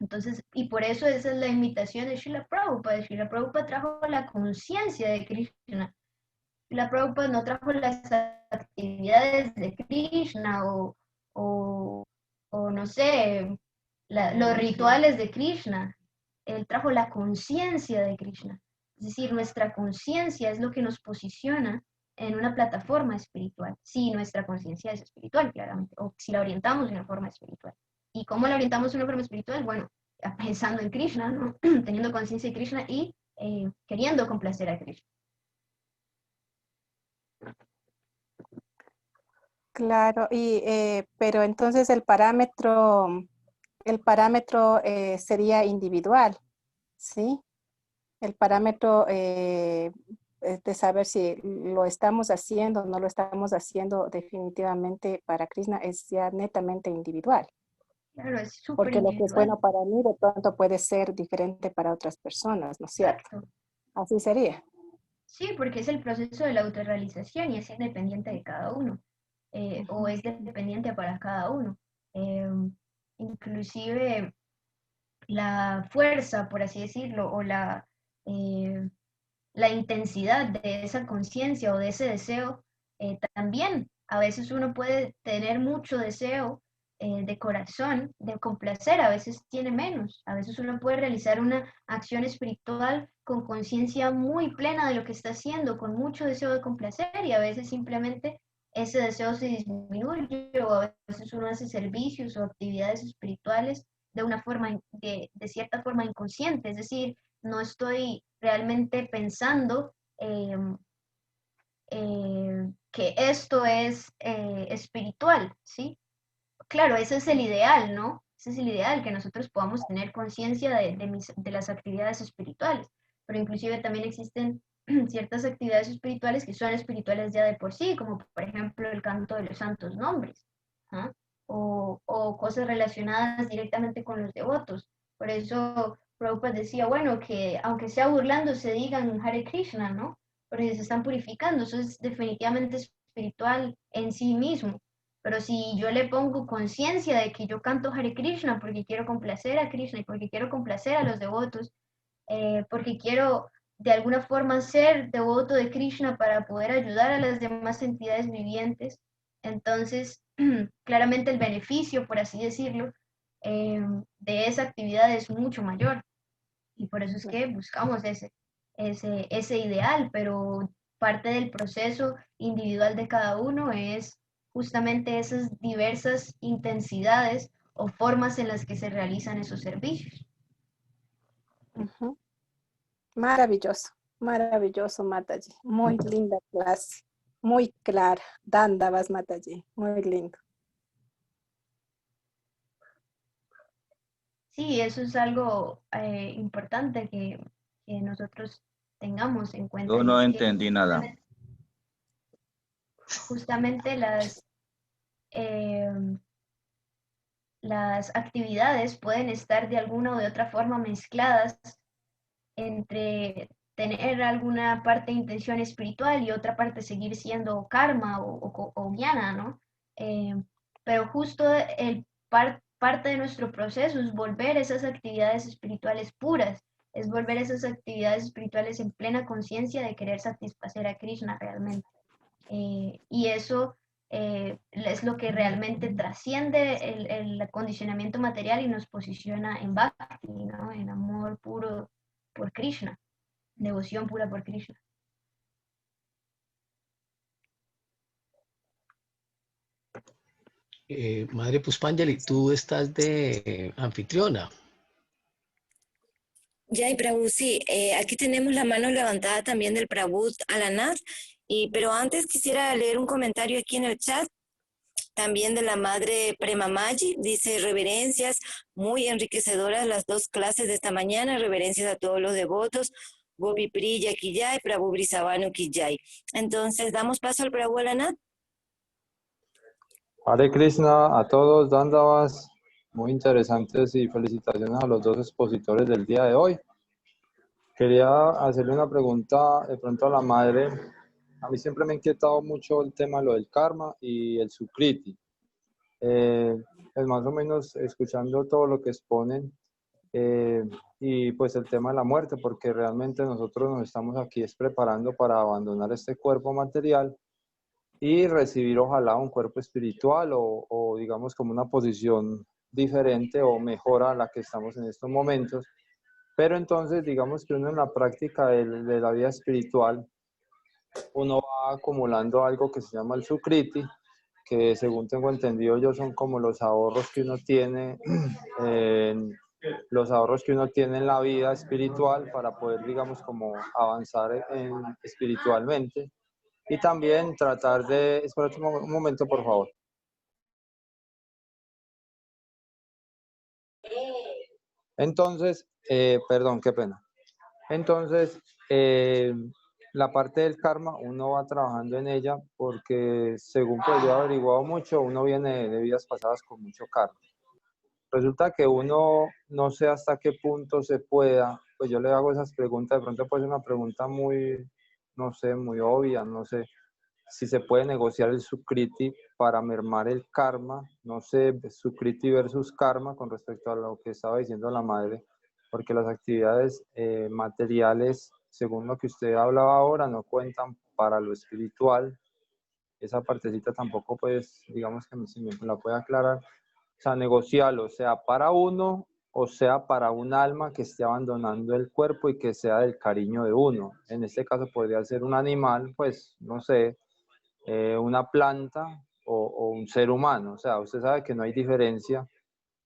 Entonces, y por eso esa es la invitación de Srila Prabhupada. Srila Prabhupada trajo la conciencia de Krishna. Srila Prabhupada no trajo las actividades de Krishna o no sé, los rituales de Krishna. Él trajo la conciencia de Krishna. Es decir, nuestra conciencia es lo que nos posiciona en una plataforma espiritual. Si nuestra conciencia es espiritual, claramente, o si la orientamos de una forma espiritual. ¿Y cómo la orientamos de una forma espiritual? Bueno, pensando en Krishna, ¿no? Teniendo conciencia de Krishna y queriendo complacer a Krishna. Claro, pero entonces el parámetro sería individual, ¿sí? El parámetro de saber si lo estamos haciendo o no lo estamos haciendo definitivamente para Krishna es ya netamente individual. Claro, es súper Porque individual. lo que es bueno para mí de pronto puede ser diferente para otras personas, ¿no es cierto? Exacto. Así sería. Sí, porque es el proceso de la autorrealización y es independiente de cada uno, o es dependiente para cada uno. Inclusive la fuerza, por así decirlo, o la intensidad de esa conciencia o de ese deseo, también a veces uno puede tener mucho deseo de corazón, de complacer, a veces tiene menos, a veces uno puede realizar una acción espiritual con conciencia muy plena de lo que está haciendo, con mucho deseo de complacer y a veces simplemente ese deseo se disminuye o a veces uno hace servicios o actividades espirituales de una forma, de cierta forma inconsciente, es decir, no estoy realmente pensando que esto es espiritual, ¿sí? Claro, ese es el ideal, ¿no? Ese es el ideal, que nosotros podamos tener conciencia de las actividades espirituales, pero inclusive también existen ciertas actividades espirituales que son espirituales ya de por sí, como por ejemplo el canto de los santos nombres, ¿ah? O cosas relacionadas directamente con los devotos. Por eso Prabhupada decía, bueno, que aunque sea burlando se digan Hare Krishna, ¿no? Porque se están purificando, eso es definitivamente espiritual en sí mismo. Pero si yo le pongo conciencia de que yo canto Hare Krishna porque quiero complacer a Krishna y porque quiero complacer a los devotos, porque quiero de alguna forma ser devoto de Krishna para poder ayudar a las demás entidades vivientes, entonces claramente el beneficio, por así decirlo, de esa actividad es mucho mayor. Y por eso es que buscamos ese ideal, pero parte del proceso individual de cada uno es justamente esas diversas intensidades o formas en las que se realizan esos servicios. Ujú. Maravilloso, maravilloso, Mataji. Muy linda clase, muy clara. Dandavas, Mataji, muy lindo. Sí, eso es algo importante que nosotros tengamos en cuenta. Yo y no es que entendí nada. justamente las actividades pueden estar de alguna o de otra forma mezcladas entre tener alguna parte de intención espiritual y otra parte seguir siendo karma o jnana, ¿no? Pero justo parte de nuestro proceso es volver esas actividades espirituales puras, es volver esas actividades espirituales en plena conciencia de querer satisfacer a Krishna realmente. Y eso es lo que realmente trasciende el acondicionamiento material y nos posiciona en bhakti, ¿no? En amor puro por Krishna, devoción pura por Krishna. Madre Pushpanjali, tú estás de anfitriona. Jai Prabhu, sí, aquí tenemos la mano levantada también del Prabhu Alanat, pero antes quisiera leer un comentario aquí en el chat, también de la madre Premamaji, dice: reverencias, muy enriquecedoras las dos clases de esta mañana, reverencias a todos los devotos, Gopi Priya Kijay, Prabhu Brisavanu Kijay. Entonces, ¿damos paso al Prabhu Alanat? Hare Krishna a todos, Dandavas, muy interesantes y felicitaciones a los dos expositores del día de hoy. Quería hacerle una pregunta de pronto a la madre. A mí siempre me ha inquietado mucho el tema de lo del karma y el sukriti. Pues más o menos escuchando todo lo que exponen y pues el tema de la muerte, porque realmente nosotros nos estamos aquí preparando para abandonar este cuerpo material y recibir ojalá un cuerpo espiritual o digamos como una posición diferente o mejor a la que estamos en estos momentos. Pero entonces digamos que uno en la práctica de la vida espiritual, uno va acumulando algo que se llama el sukriti, que según tengo entendido yo son como los ahorros que uno tiene en la vida espiritual para poder digamos como avanzar espiritualmente. Y también tratar de... Espera un momento, por favor. Entonces, perdón, qué pena. Entonces, la parte del karma, uno va trabajando en ella porque, según pues yo he averiguado mucho, uno viene de vidas pasadas con mucho karma. Resulta que uno no sé hasta qué punto se pueda, pues yo le hago esas preguntas, de pronto puede ser una pregunta muy, no sé, muy obvia, no sé. Si se puede negociar el sukriti para mermar el karma, no sé, sukriti versus karma con respecto a lo que estaba diciendo la madre, porque las actividades materiales, según lo que usted hablaba ahora, no cuentan para lo espiritual. Esa partecita tampoco, pues, digamos que si me la puede aclarar. O sea, negociarlo, sea para uno o sea para un alma que esté abandonando el cuerpo y que sea del cariño de uno. En este caso podría ser un animal, pues, no sé, una planta o un ser humano. O sea, usted sabe que no hay diferencia,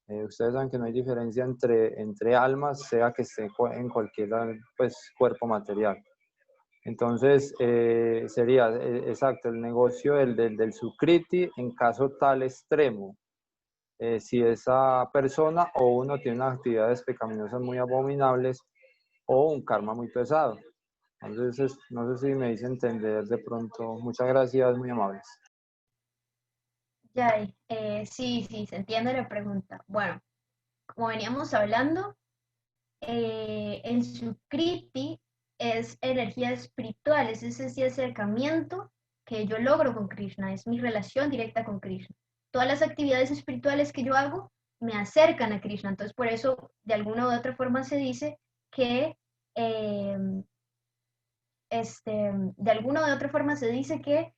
ustedes saben que no hay diferencia entre almas, sea que esté en cualquier pues, cuerpo material. Entonces, sería exacto el negocio del sukriti en caso tal extremo. Si esa persona o uno tiene unas actividades pecaminosas muy abominables o un karma muy pesado. Entonces, no sé si me hice entender de pronto. Muchas gracias, muy amables. Yay, sí, se entiende la pregunta. Bueno, como veníamos hablando, el Sukriti es energía espiritual, es ese acercamiento que yo logro con Krishna, es mi relación directa con Krishna. Todas las actividades espirituales que yo hago me acercan a Krishna, entonces por eso de alguna u otra forma se dice que de alguna u otra forma se dice que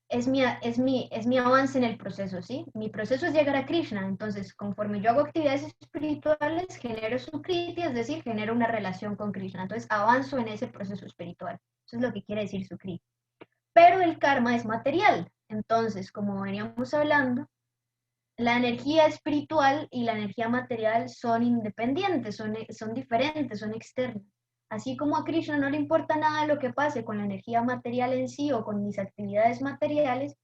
es mi avance en el proceso, ¿sí? Mi proceso es llegar a Krishna, entonces conforme yo hago actividades espirituales, genero Sukriti, es decir, genero una relación con Krishna, entonces avanzo en ese proceso espiritual. Eso es lo que quiere decir Sukriti. Pero el karma es material, entonces, como veníamos hablando, la energía espiritual y la energía material son independientes, son diferentes, son externas. Así como a Krishna no le importa nada lo que pase con la energía material en sí o con mis actividades materiales,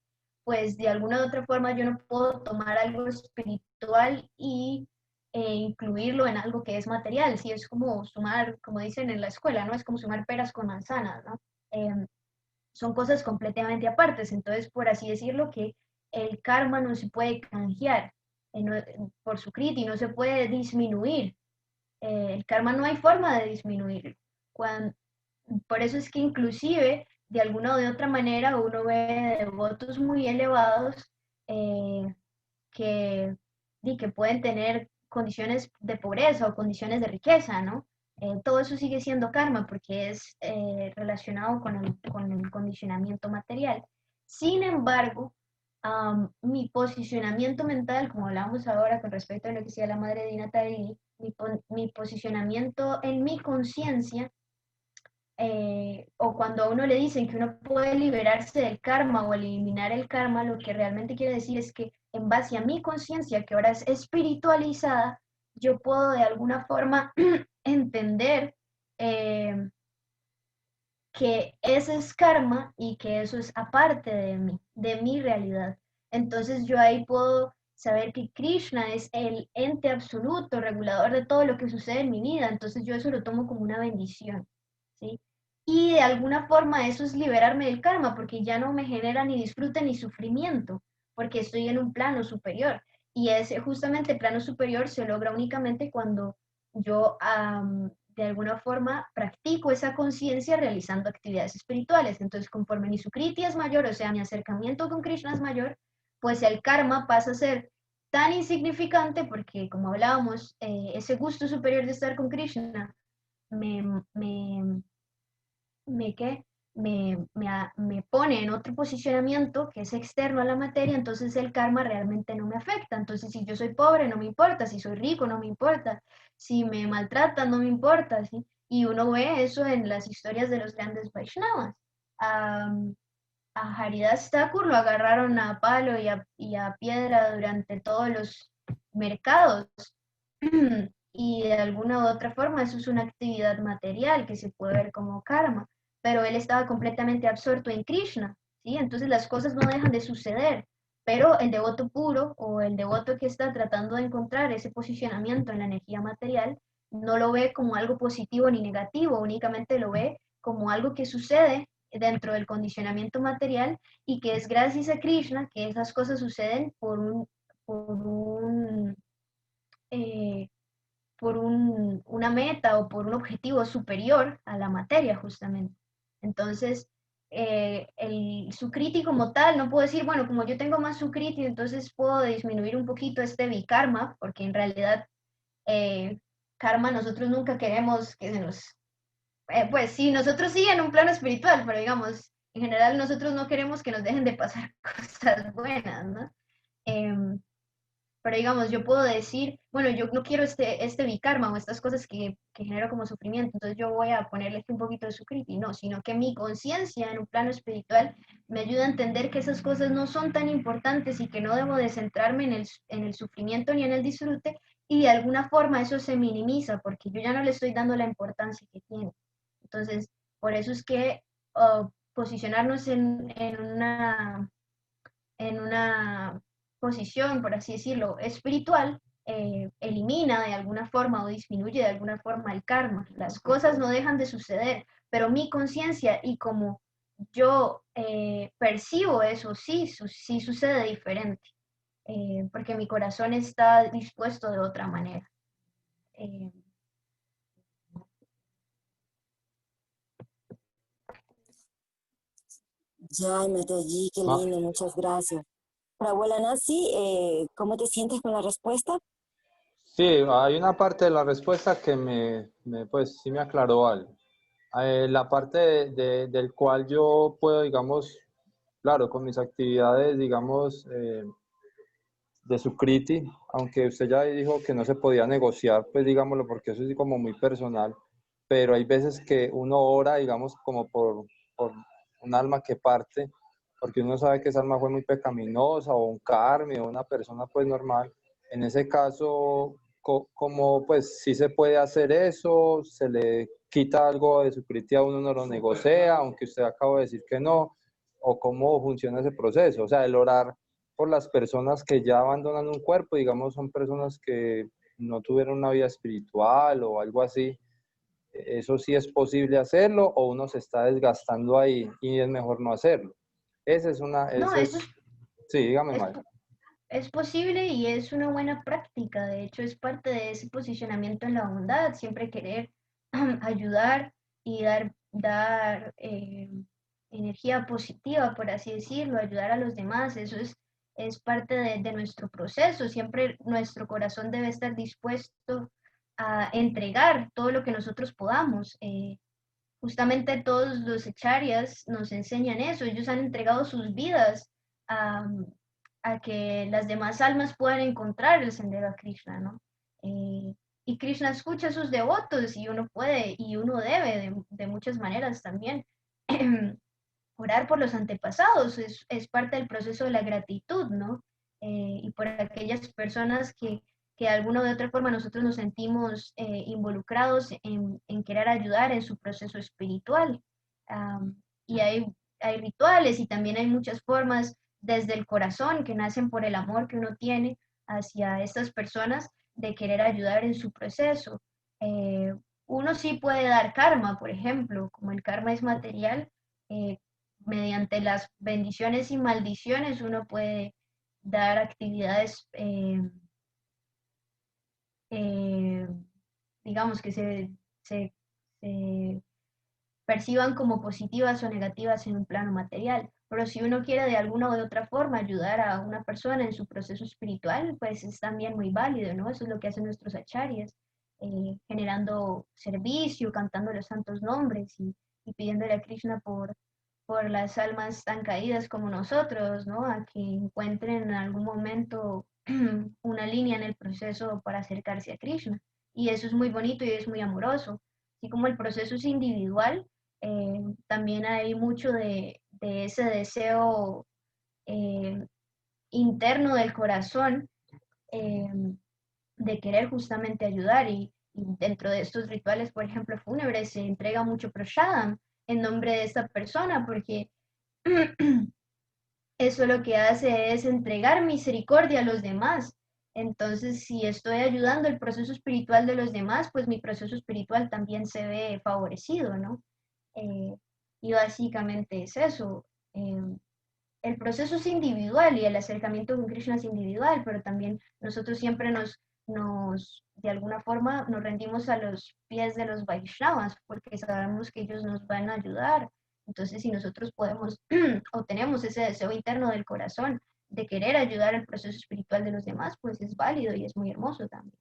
pues de alguna u otra forma yo no puedo tomar algo espiritual y incluirlo en algo que es material. Sí, es como sumar, como dicen en la escuela, ¿no? Es como sumar peras con manzanas, ¿no? Son cosas completamente apartes. Entonces, por así decirlo, que el karma no se puede canjear por su kriti, no se puede disminuir. El karma no hay forma de disminuirlo. Por eso es que inclusive, de alguna o de otra manera, uno ve devotos muy elevados eh, que, que pueden tener condiciones de pobreza o condiciones de riqueza, ¿no? Todo eso sigue siendo karma porque es relacionado con el condicionamiento material. Sin embargo, mi posicionamiento mental, como hablamos ahora con respecto a lo que decía la madre Dina Tarini, mi posicionamiento en mi conciencia, o cuando a uno le dicen que uno puede liberarse del karma o eliminar el karma, lo que realmente quiere decir es que en base a mi conciencia, que ahora es espiritualizada, yo puedo de alguna forma entender que ese es karma y que eso es aparte de mi realidad. Entonces yo ahí puedo saber que Krishna es el ente absoluto, regulador de todo lo que sucede en mi vida. Entonces yo eso lo tomo como una bendición, ¿sí? Y de alguna forma eso es liberarme del karma, porque ya no me genera ni disfrute ni sufrimiento, porque estoy en un plano superior. Y ese justamente plano superior se logra únicamente cuando yo de alguna forma practico esa conciencia realizando actividades espirituales. Entonces, conforme mi sukriti es mayor, o sea, mi acercamiento con Krishna es mayor, pues el karma pasa a ser tan insignificante porque, como hablábamos, ese gusto superior de estar con Krishna me, me, ¿qué? Me pone en otro posicionamiento que es externo a la materia, entonces el karma realmente no me afecta. Entonces, si yo soy pobre, no me importa, si soy rico, no me importa, si me maltratan, no me importa, ¿sí? Y uno ve eso en las historias de los grandes Vaishnavas. A Haridas Thakur lo agarraron a palo y a piedra durante todos los mercados. Y de alguna u otra forma eso es una actividad material que se puede ver como karma, pero él estaba completamente absorto en Krishna, ¿sí? Entonces las cosas no dejan de suceder, pero el devoto puro o el devoto que está tratando de encontrar ese posicionamiento en la energía material no lo ve como algo positivo ni negativo, únicamente lo ve como algo que sucede dentro del condicionamiento material y que es gracias a Krishna que esas cosas suceden eh, por una meta o por un objetivo superior a la materia, justamente. Entonces, el sukriti como tal, no puedo decir, bueno, como yo tengo más sukriti, entonces puedo disminuir un poquito este vikarma, porque en realidad karma nosotros nunca queremos que se nos... pues sí, nosotros sí en un plano espiritual, pero digamos, en general nosotros no queremos que nos dejen de pasar cosas buenas, ¿no? Pero digamos, yo puedo decir, bueno, yo no quiero este bikarma o estas cosas que genero como sufrimiento, entonces yo voy a ponerle un poquito de sukriti, no, sino que mi conciencia en un plano espiritual me ayuda a entender que esas cosas no son tan importantes y que no debo de centrarme en el sufrimiento ni en el disfrute, y de alguna forma eso se minimiza porque yo ya no le estoy dando la importancia que tiene. Entonces, por eso es que posicionarnos en una posición, por así decirlo, espiritual, elimina de alguna forma o disminuye de alguna forma el karma. Las cosas no dejan de suceder, pero mi conciencia y como yo percibo eso, sí sucede diferente, porque mi corazón está dispuesto de otra manera. Ya, Mataji, qué Ah, lindo, muchas gracias. Abuela Nancy, ¿cómo te sientes con la respuesta? sí, hay una parte de la respuesta que pues sí me aclaró algo. La parte del cual yo puedo, digamos, claro, con mis actividades, digamos, de Sukriti, aunque usted ya dijo que no se podía negociar, pues digámoslo, porque eso es como muy personal, pero hay veces que uno ora, digamos, como por un alma que parte, porque uno sabe que esa alma fue muy pecaminosa, o un karmi, o una persona pues normal. En ese caso, como pues sí se puede hacer eso, se le quita algo de su a uno no lo negocia, aunque usted acaba de decir que no, o cómo funciona ese proceso. O sea, el orar por las personas que ya abandonan un cuerpo, digamos, son personas que no tuvieron una vida espiritual o algo así. ¿Eso sí es posible hacerlo o uno se está desgastando ahí y es mejor no hacerlo? Esa es una, No, ese es, sí, dígame, es, Mike. es posible y es una buena práctica. De hecho, es parte de ese posicionamiento en la bondad, siempre querer ayudar y dar energía positiva, por así decirlo, ayudar a los demás. Eso es parte de nuestro proceso. Siempre nuestro corazón debe estar dispuesto a entregar todo lo que nosotros podamos. Justamente todos los echaryas nos enseñan eso. Ellos han entregado sus vidas a, a que las demás almas puedan encontrar el sendero a Krishna, ¿no? Y Krishna escucha a sus devotos y uno puede y uno debe de muchas maneras también orar por los antepasados, es parte del proceso de la gratitud, ¿no? Y por aquellas personas que de alguna u otra forma nosotros nos sentimos involucrados en querer ayudar en su proceso espiritual. Y hay rituales y también hay muchas formas desde el corazón que nacen por el amor que uno tiene hacia estas personas de querer ayudar en su proceso. Uno sí puede dar karma, por ejemplo, como el karma es material, mediante las bendiciones y maldiciones uno puede dar actividades, digamos, que se perciban como positivas o negativas en un plano material. Pero si uno quiere de alguna o de otra forma ayudar a una persona en su proceso espiritual, pues es también muy válido, ¿no? Eso es lo que hacen nuestros acharyas, generando servicio, cantando los santos nombres y pidiéndole a Krishna por las almas tan caídas como nosotros, ¿no? A que encuentren en algún momento una línea en el proceso para acercarse a Krishna. Y eso es muy bonito y es muy amoroso. Así como el proceso es individual, también hay mucho de ese deseo interno del corazón eh, de querer justamente ayudar y dentro de estos rituales, por ejemplo, fúnebres, se entrega mucho prasadam en nombre de esta persona porque eso lo que hace es entregar misericordia a los demás. Entonces, si estoy ayudando el proceso espiritual de los demás, pues mi proceso espiritual también se ve favorecido, ¿no? Y básicamente es eso. El proceso es individual y el acercamiento con Krishna es individual, pero también nosotros siempre de alguna forma, nos rendimos a los pies de los Vaishnavas, porque sabemos que ellos nos van a ayudar. Entonces, si nosotros podemos o tenemos ese deseo interno del corazón de querer ayudar al proceso espiritual de los demás, pues es válido y es muy hermoso también.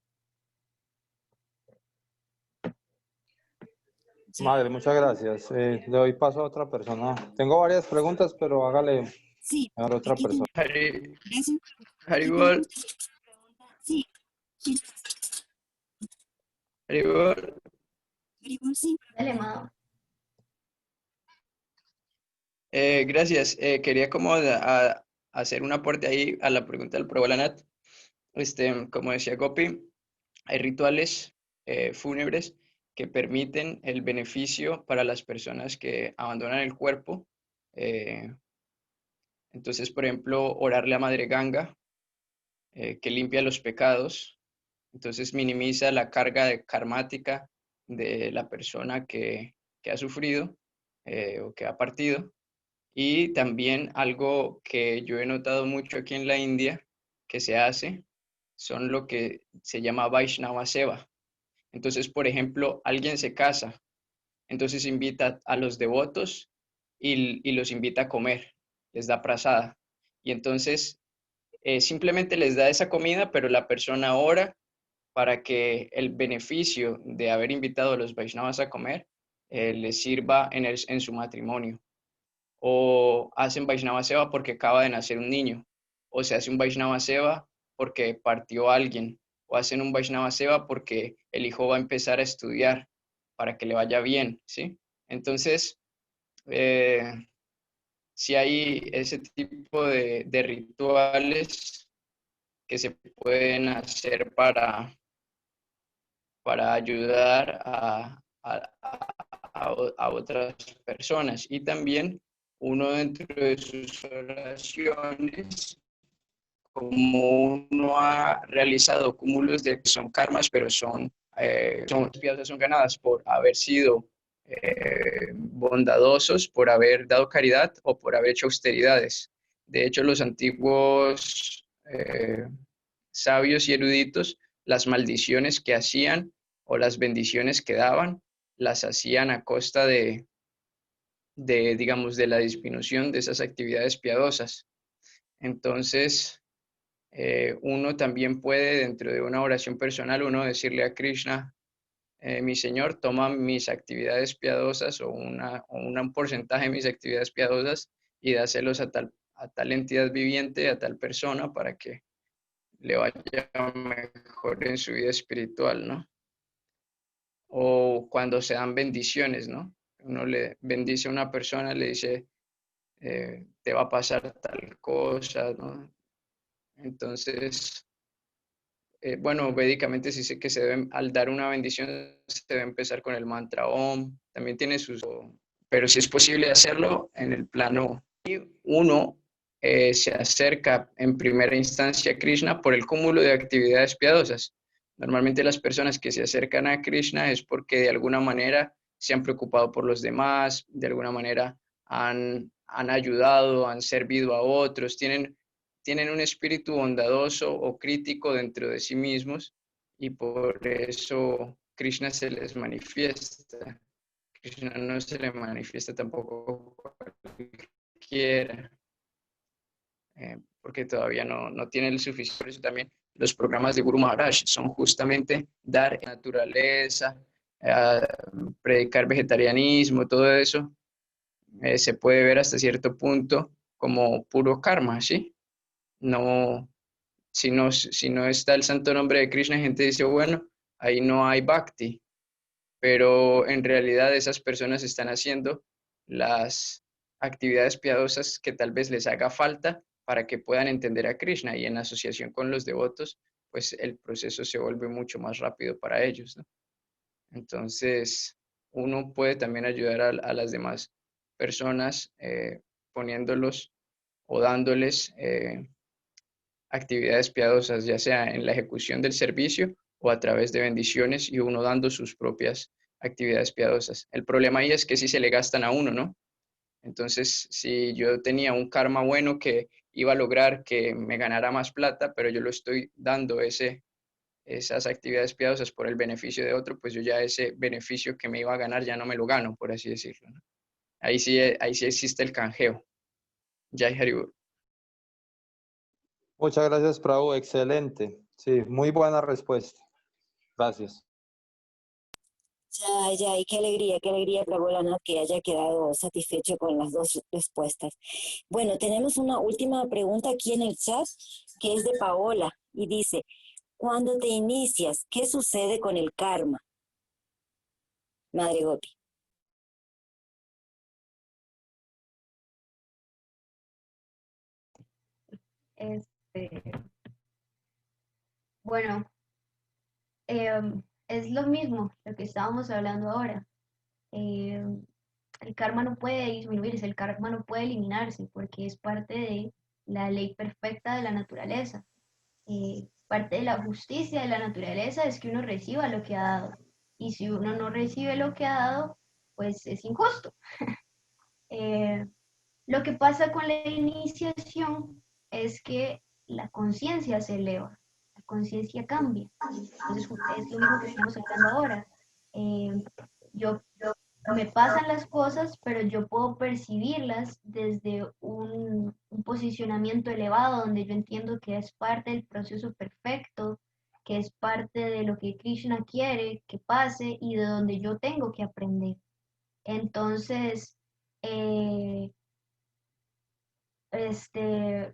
Madre, muchas gracias. Le doy paso a otra persona. Tengo varias preguntas, pero hágale Sí, a otra aquí persona. Haribol, sí, sí, Haribol. sí. Dale, Mao. Gracias. Quería como hacer un aporte ahí a la pregunta del Prabhupada. Como decía Gopi, hay rituales fúnebres que permiten el beneficio para las personas que abandonan el cuerpo. Entonces, por ejemplo, orarle a Madre Ganga, que limpia los pecados. Entonces minimiza la carga karmática de la persona que ha sufrido o que ha partido. Y también algo que yo he notado mucho aquí en la India que se hace son lo que se llama Vaishnava Seva. Entonces, por ejemplo, alguien se casa, entonces invita a los devotos y los invita a comer, les da prasada. Y entonces simplemente les da esa comida, pero la persona ora para que el beneficio de haber invitado a los Vaishnavas a comer les sirva en su matrimonio. O hacen Vaishnava Seva porque acaba de nacer un niño, o se hace un Vaishnava Seva porque partió alguien, o hacen un Vaishnava Seva porque el hijo va a empezar a estudiar para que le vaya bien, ¿sí? Entonces, si hay ese tipo de rituales que se pueden hacer para ayudar a otras personas. Y también uno dentro de sus oraciones, como uno ha realizado cúmulos de que son karmas, pero son piezas son ganadas por haber sido bondadosos, por haber dado caridad o por haber hecho austeridades. De hecho, los antiguos sabios y eruditos, las maldiciones que hacían o las bendiciones que daban, las hacían a costa digamos, de la disminución de esas actividades piadosas. Entonces, uno también puede, dentro de una oración personal, uno decirle a Krishna, mi Señor, toma mis actividades piadosas o un porcentaje de mis actividades piadosas y dáselos a tal entidad viviente, a tal persona, para que le vaya mejor en su vida espiritual, ¿no? O cuando se dan bendiciones, ¿no? Uno le bendice a una persona, le dice, te va a pasar tal cosa, ¿no? Entonces, bueno, védicamente se dice que al dar una bendición, se debe empezar con el mantra Om, también tiene pero si es posible hacerlo en el plano, y uno se acerca en primera instancia a Krishna por el cúmulo de actividades piadosas. Normalmente las personas que se acercan a Krishna es porque de alguna manera se han preocupado por los demás, de alguna manera han ayudado, han servido a otros, tienen un espíritu bondadoso o crítico dentro de sí mismos y por eso Krishna se les manifiesta. Krishna no se le manifiesta tampoco cualquiera, porque todavía no tiene el suficiente. Por eso también los programas de Guru Maharaj son justamente dar naturaleza, predicar vegetarianismo, todo eso se puede ver hasta cierto punto como puro karma, ¿sí? No, si no está el santo nombre de Krishna, gente dice, bueno, ahí no hay bhakti, pero en realidad esas personas están haciendo las actividades piadosas que tal vez les haga falta para que puedan entender a Krishna, y en asociación con los devotos, pues el proceso se vuelve mucho más rápido para ellos, ¿no? Entonces, uno puede también ayudar a las demás personas poniéndolos o dándoles actividades piadosas, ya sea en la ejecución del servicio o a través de bendiciones, y uno dando sus propias actividades piadosas. El problema ahí es que si se le gastan a uno, ¿no? Entonces, si yo tenía un karma bueno que iba a lograr que me ganara más plata, pero yo lo estoy dando esas actividades piadosas por el beneficio de otro, pues yo ya ese beneficio que me iba a ganar ya no me lo gano, por así decirlo, ¿no? Ahí sí existe el canjeo. Jai Haribol. Muchas gracias, Prabhu. Excelente. Sí, muy buena respuesta. Gracias. Ya, y qué alegría, Prabhu, que haya quedado satisfecho con las dos respuestas. Bueno, tenemos una última pregunta aquí en el chat, que es de Paola, y dice, cuando te inicias, ¿qué sucede con el karma? Madre Gopi. Bueno, es lo mismo lo que estábamos hablando ahora. El karma no puede disminuirse, el karma no puede eliminarse, porque es parte de la ley perfecta de la naturaleza. Parte de la justicia de la naturaleza es que uno reciba lo que ha dado. Y si uno no recibe lo que ha dado, pues es injusto. Lo que pasa con la iniciación es que la conciencia se eleva, la conciencia cambia. Entonces es lo mismo que estamos hablando ahora. Yo me pasan las cosas, pero yo puedo percibirlas desde un posicionamiento elevado, donde yo entiendo que es parte del proceso perfecto, que es parte de lo que Krishna quiere que pase y de donde yo tengo que aprender. Entonces,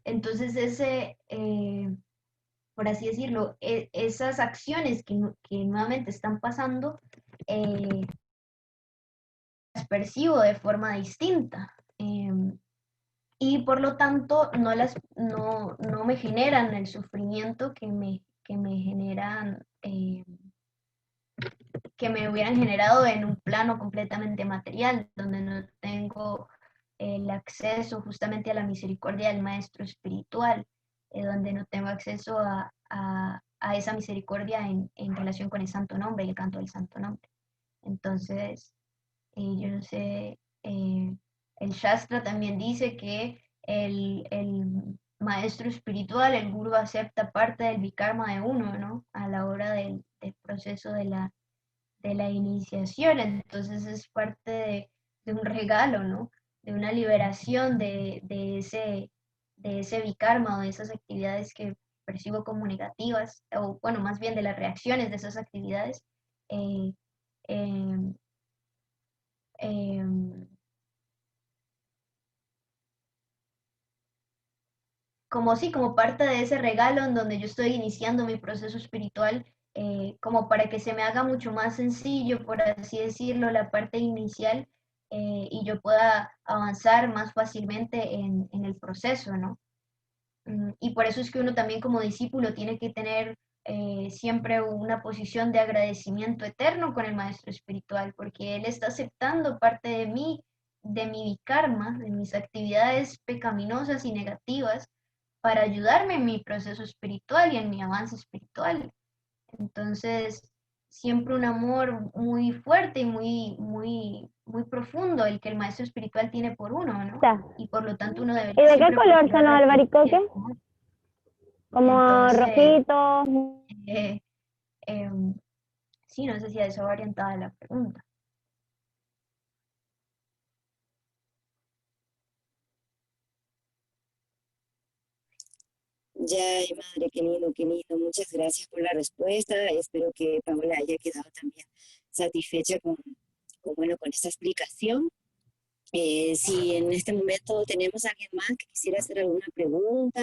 entonces por así decirlo, esas acciones que nuevamente están pasando, las percibo de forma distinta. y por lo tanto no me generan el sufrimiento que me generan, que me hubieran generado en un plano completamente material, donde no tengo el acceso justamente a la misericordia del Maestro Espiritual, donde no tengo acceso a esa misericordia en relación con el Santo Nombre y el canto del Santo Nombre. Entonces, yo no sé, el Shastra también dice que el maestro espiritual, el guru, acepta parte del vikarma de uno, ¿no? A la hora del proceso de la iniciación. Entonces es parte de un regalo, ¿no? De una liberación de ese vikarma o de esas actividades que percibo como negativas, o bueno, más bien de las reacciones de esas actividades. eh, em, em, como sí, como parte de ese regalo en donde yo estoy iniciando mi proceso espiritual, como para que se me haga mucho más sencillo, por así decirlo, la parte inicial, y yo pueda avanzar más fácilmente en el proceso, ¿no? Y por eso es que uno también como discípulo tiene que tener siempre una posición de agradecimiento eterno con el maestro espiritual, porque él está aceptando parte de mi karma, de mis actividades pecaminosas y negativas, para ayudarme en mi proceso espiritual y en mi avance espiritual. Entonces, siempre un amor muy fuerte y muy profundo el que el maestro espiritual tiene por uno, ¿no? Y por lo tanto uno ¿Y debería de qué siempre color son los procurar albaricoques? Como entonces, rojitos. eh, em, sí, no sé si a eso va orientada la pregunta. Ya, madre, qué lindo, qué lindo. Muchas gracias por la respuesta. Espero que Paola haya quedado también satisfecha bueno, con esta explicación. Si en este momento tenemos a alguien más que quisiera hacer alguna pregunta,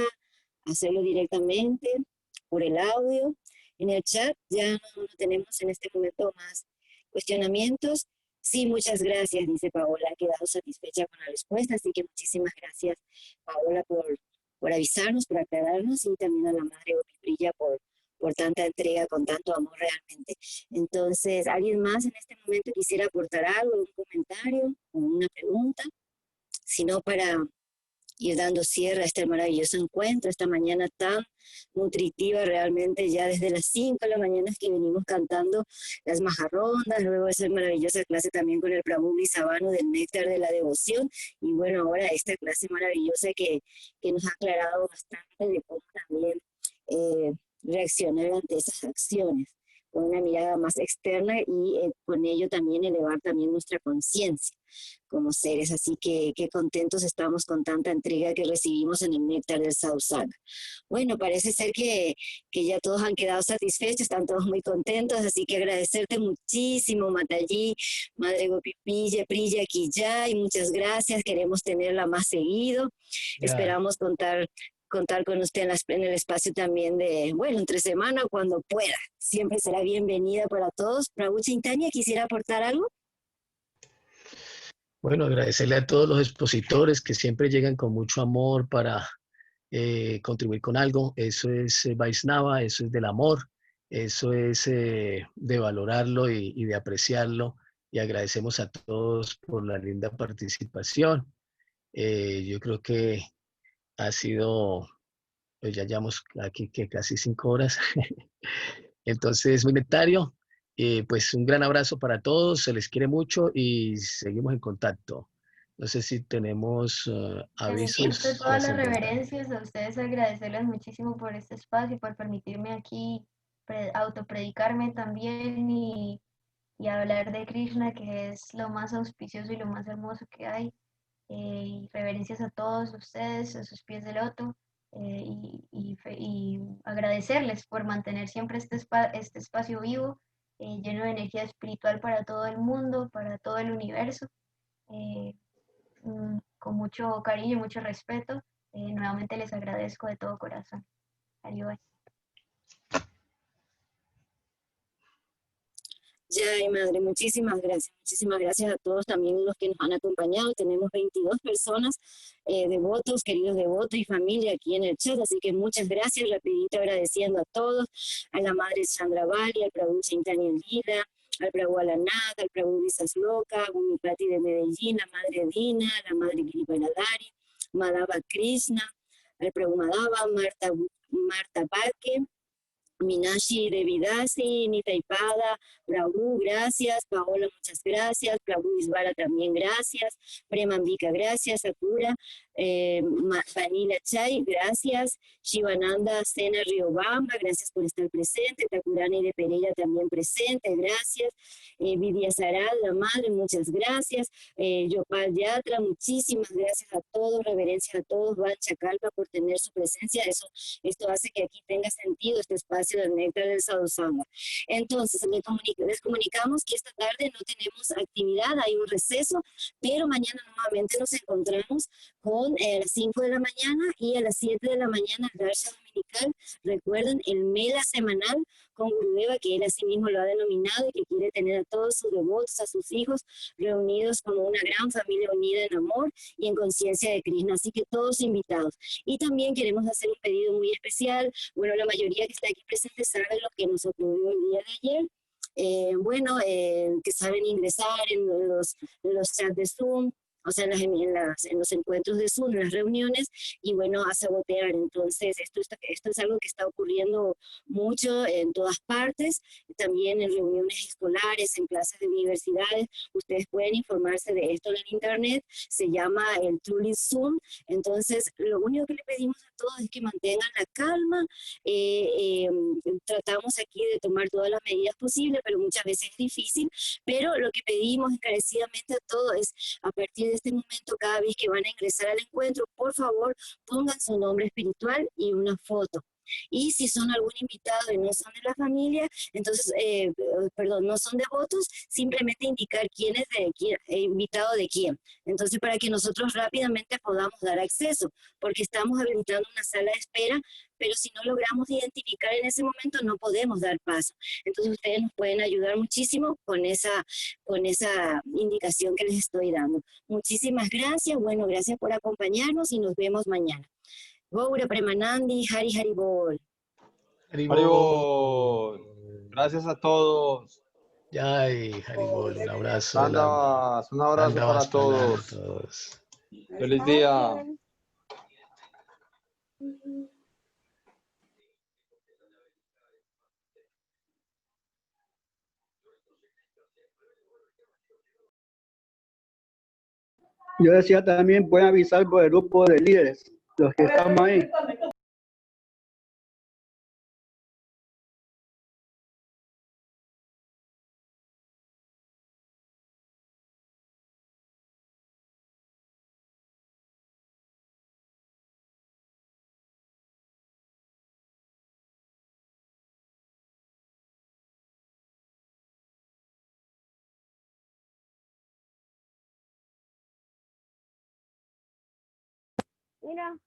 hacerlo directamente por el audio. En el chat ya no tenemos en este momento más cuestionamientos. Sí, muchas gracias, dice Paola. Ha quedado satisfecha con la respuesta, así que muchísimas gracias, Paola, por avisarnos, por aclararnos, y también a la madre Brilla por tanta entrega, con tanto amor realmente. Entonces, ¿alguien más en este momento quisiera aportar algo, un comentario o una pregunta? Si no, para ir dando cierre a este maravilloso encuentro, esta mañana tan nutritiva realmente, ya desde las 5 de la mañana es que venimos cantando las majarrondas, luego esa maravillosa clase también con el Prabhu Brisabano del Néctar de la Devoción, y bueno, ahora esta clase maravillosa que nos ha aclarado bastante de cómo también reaccionar ante esas acciones con una mirada más externa y con ello también elevar también nuestra conciencia como seres. Así que qué contentos estamos con tanta entrega que recibimos en el néctar del Sadhusanga. Bueno, parece ser que ya todos han quedado satisfechos, están todos muy contentos, así que agradecerte muchísimo, Mataji, Madre Gopipilla, Priya, Quilla, y muchas gracias, queremos tenerla más seguido. Esperamos contar con usted en el espacio también bueno, entre semana, cuando pueda. Siempre será bienvenida para todos. Prabhu Chaitanya, ¿quisiera aportar algo? Bueno, agradecerle a todos los expositores que siempre llegan con mucho amor para contribuir con algo. Eso es Vaisnava, eso es del amor, eso es de valorarlo y de apreciarlo. Y agradecemos a todos por la linda participación. Yo creo que ha sido, pues ya llevamos aquí que casi 5 horas. Entonces, muy nectario. Pues un gran abrazo para todos, se les quiere mucho y seguimos en contacto. No sé si tenemos De mi avisos parte, todas las trascendentales. reverencias a ustedes, agradecerles muchísimo por este espacio, por permitirme aquí autopredicarme también y hablar de Krishna, que es lo más auspicioso y lo más hermoso que hay. Y reverencias a todos ustedes, a sus pies de loto, y agradecerles por mantener siempre este espacio vivo, lleno de energía espiritual para todo el mundo, para todo el universo. eh, con mucho cariño y mucho respeto. Nuevamente les agradezco de todo corazón. Adiós. Ya, y madre, muchísimas gracias a todos también los que nos han acompañado. Tenemos 22 personas, devotos, queridos devotos y familia aquí en el chat, así que muchas gracias, rapidito agradeciendo a todos, a la madre Sandra Bali, al Prabhu Chaitanya Lila, al Prabhu Alanat, al Prabhu Visas Loca, Gunipati de Medellín, la madre Dina, la madre Giripaladari, Madhava Krishna, al Prabhu Madhava, Marta Parque, Minashi Devidasi, Nita Ipada, Prabhu, gracias, Paola, muchas gracias, Prabhu Isbara también gracias, Premambika, gracias, Sakura, Vanilla Chai, gracias, Shivananda Sena Riobamba, gracias por estar presente, Takurani de Pereira también presente, gracias, Vidia Saral, la madre, muchas gracias, Yopal Yatra, muchísimas gracias a todos, reverencias a todos, Vancha Kalpa por tener su presencia, esto hace que aquí tenga sentido este espacio del Néctar del Sadhusanga. Entonces, les comunicamos que esta tarde no tenemos actividad, hay un receso, pero mañana nuevamente nos encontramos con a las 5 de la mañana y a las 7 de la mañana el Darsha Dominical. Recuerden, el Mela semanal con Gurudeva, que él así mismo lo ha denominado y que quiere tener a todos sus devotos, a sus hijos, reunidos como una gran familia unida en amor y en conciencia de Krishna. Así que todos invitados. Y también queremos hacer un pedido muy especial. Bueno, la mayoría que está aquí presente sabe lo que nos ocurrió el día de ayer. Que saben ingresar en los chats de Zoom, o sea, en los encuentros de Zoom, en las reuniones, y bueno, a sabotear. Entonces, esto es algo que está ocurriendo mucho en todas partes, también en reuniones escolares, en clases de universidades. Ustedes pueden informarse de esto en el internet, se llama el Truly Zoom. Entonces, lo único que le pedimos a todos es que mantengan la calma. Tratamos aquí de tomar todas las medidas posibles, pero muchas veces es difícil, pero lo que pedimos encarecidamente a todos es, a partir de este momento, cada vez que van a ingresar al encuentro, por favor, pongan su nombre espiritual y una foto. Y si son algún invitado y no son de la familia, entonces, perdón, no son devotos, simplemente indicar quién es invitado de quién. Entonces, para que nosotros rápidamente podamos dar acceso, porque estamos habilitando una sala de espera, pero si no logramos identificar en ese momento, no podemos dar paso. Entonces, ustedes nos pueden ayudar muchísimo con esa indicación que les estoy dando. Muchísimas gracias. Bueno, gracias por acompañarnos y nos vemos mañana. Gaura Premanandi, Hari Hari Bol. Haribol. Gracias a todos. Yay, Haribol, un abrazo. Dandavas, un abrazo para Dandavas Pranam a todos. todos. Feliz día. Yo decía también, pueden avisar por el grupo de líderes, los que estamos ahí. Mira.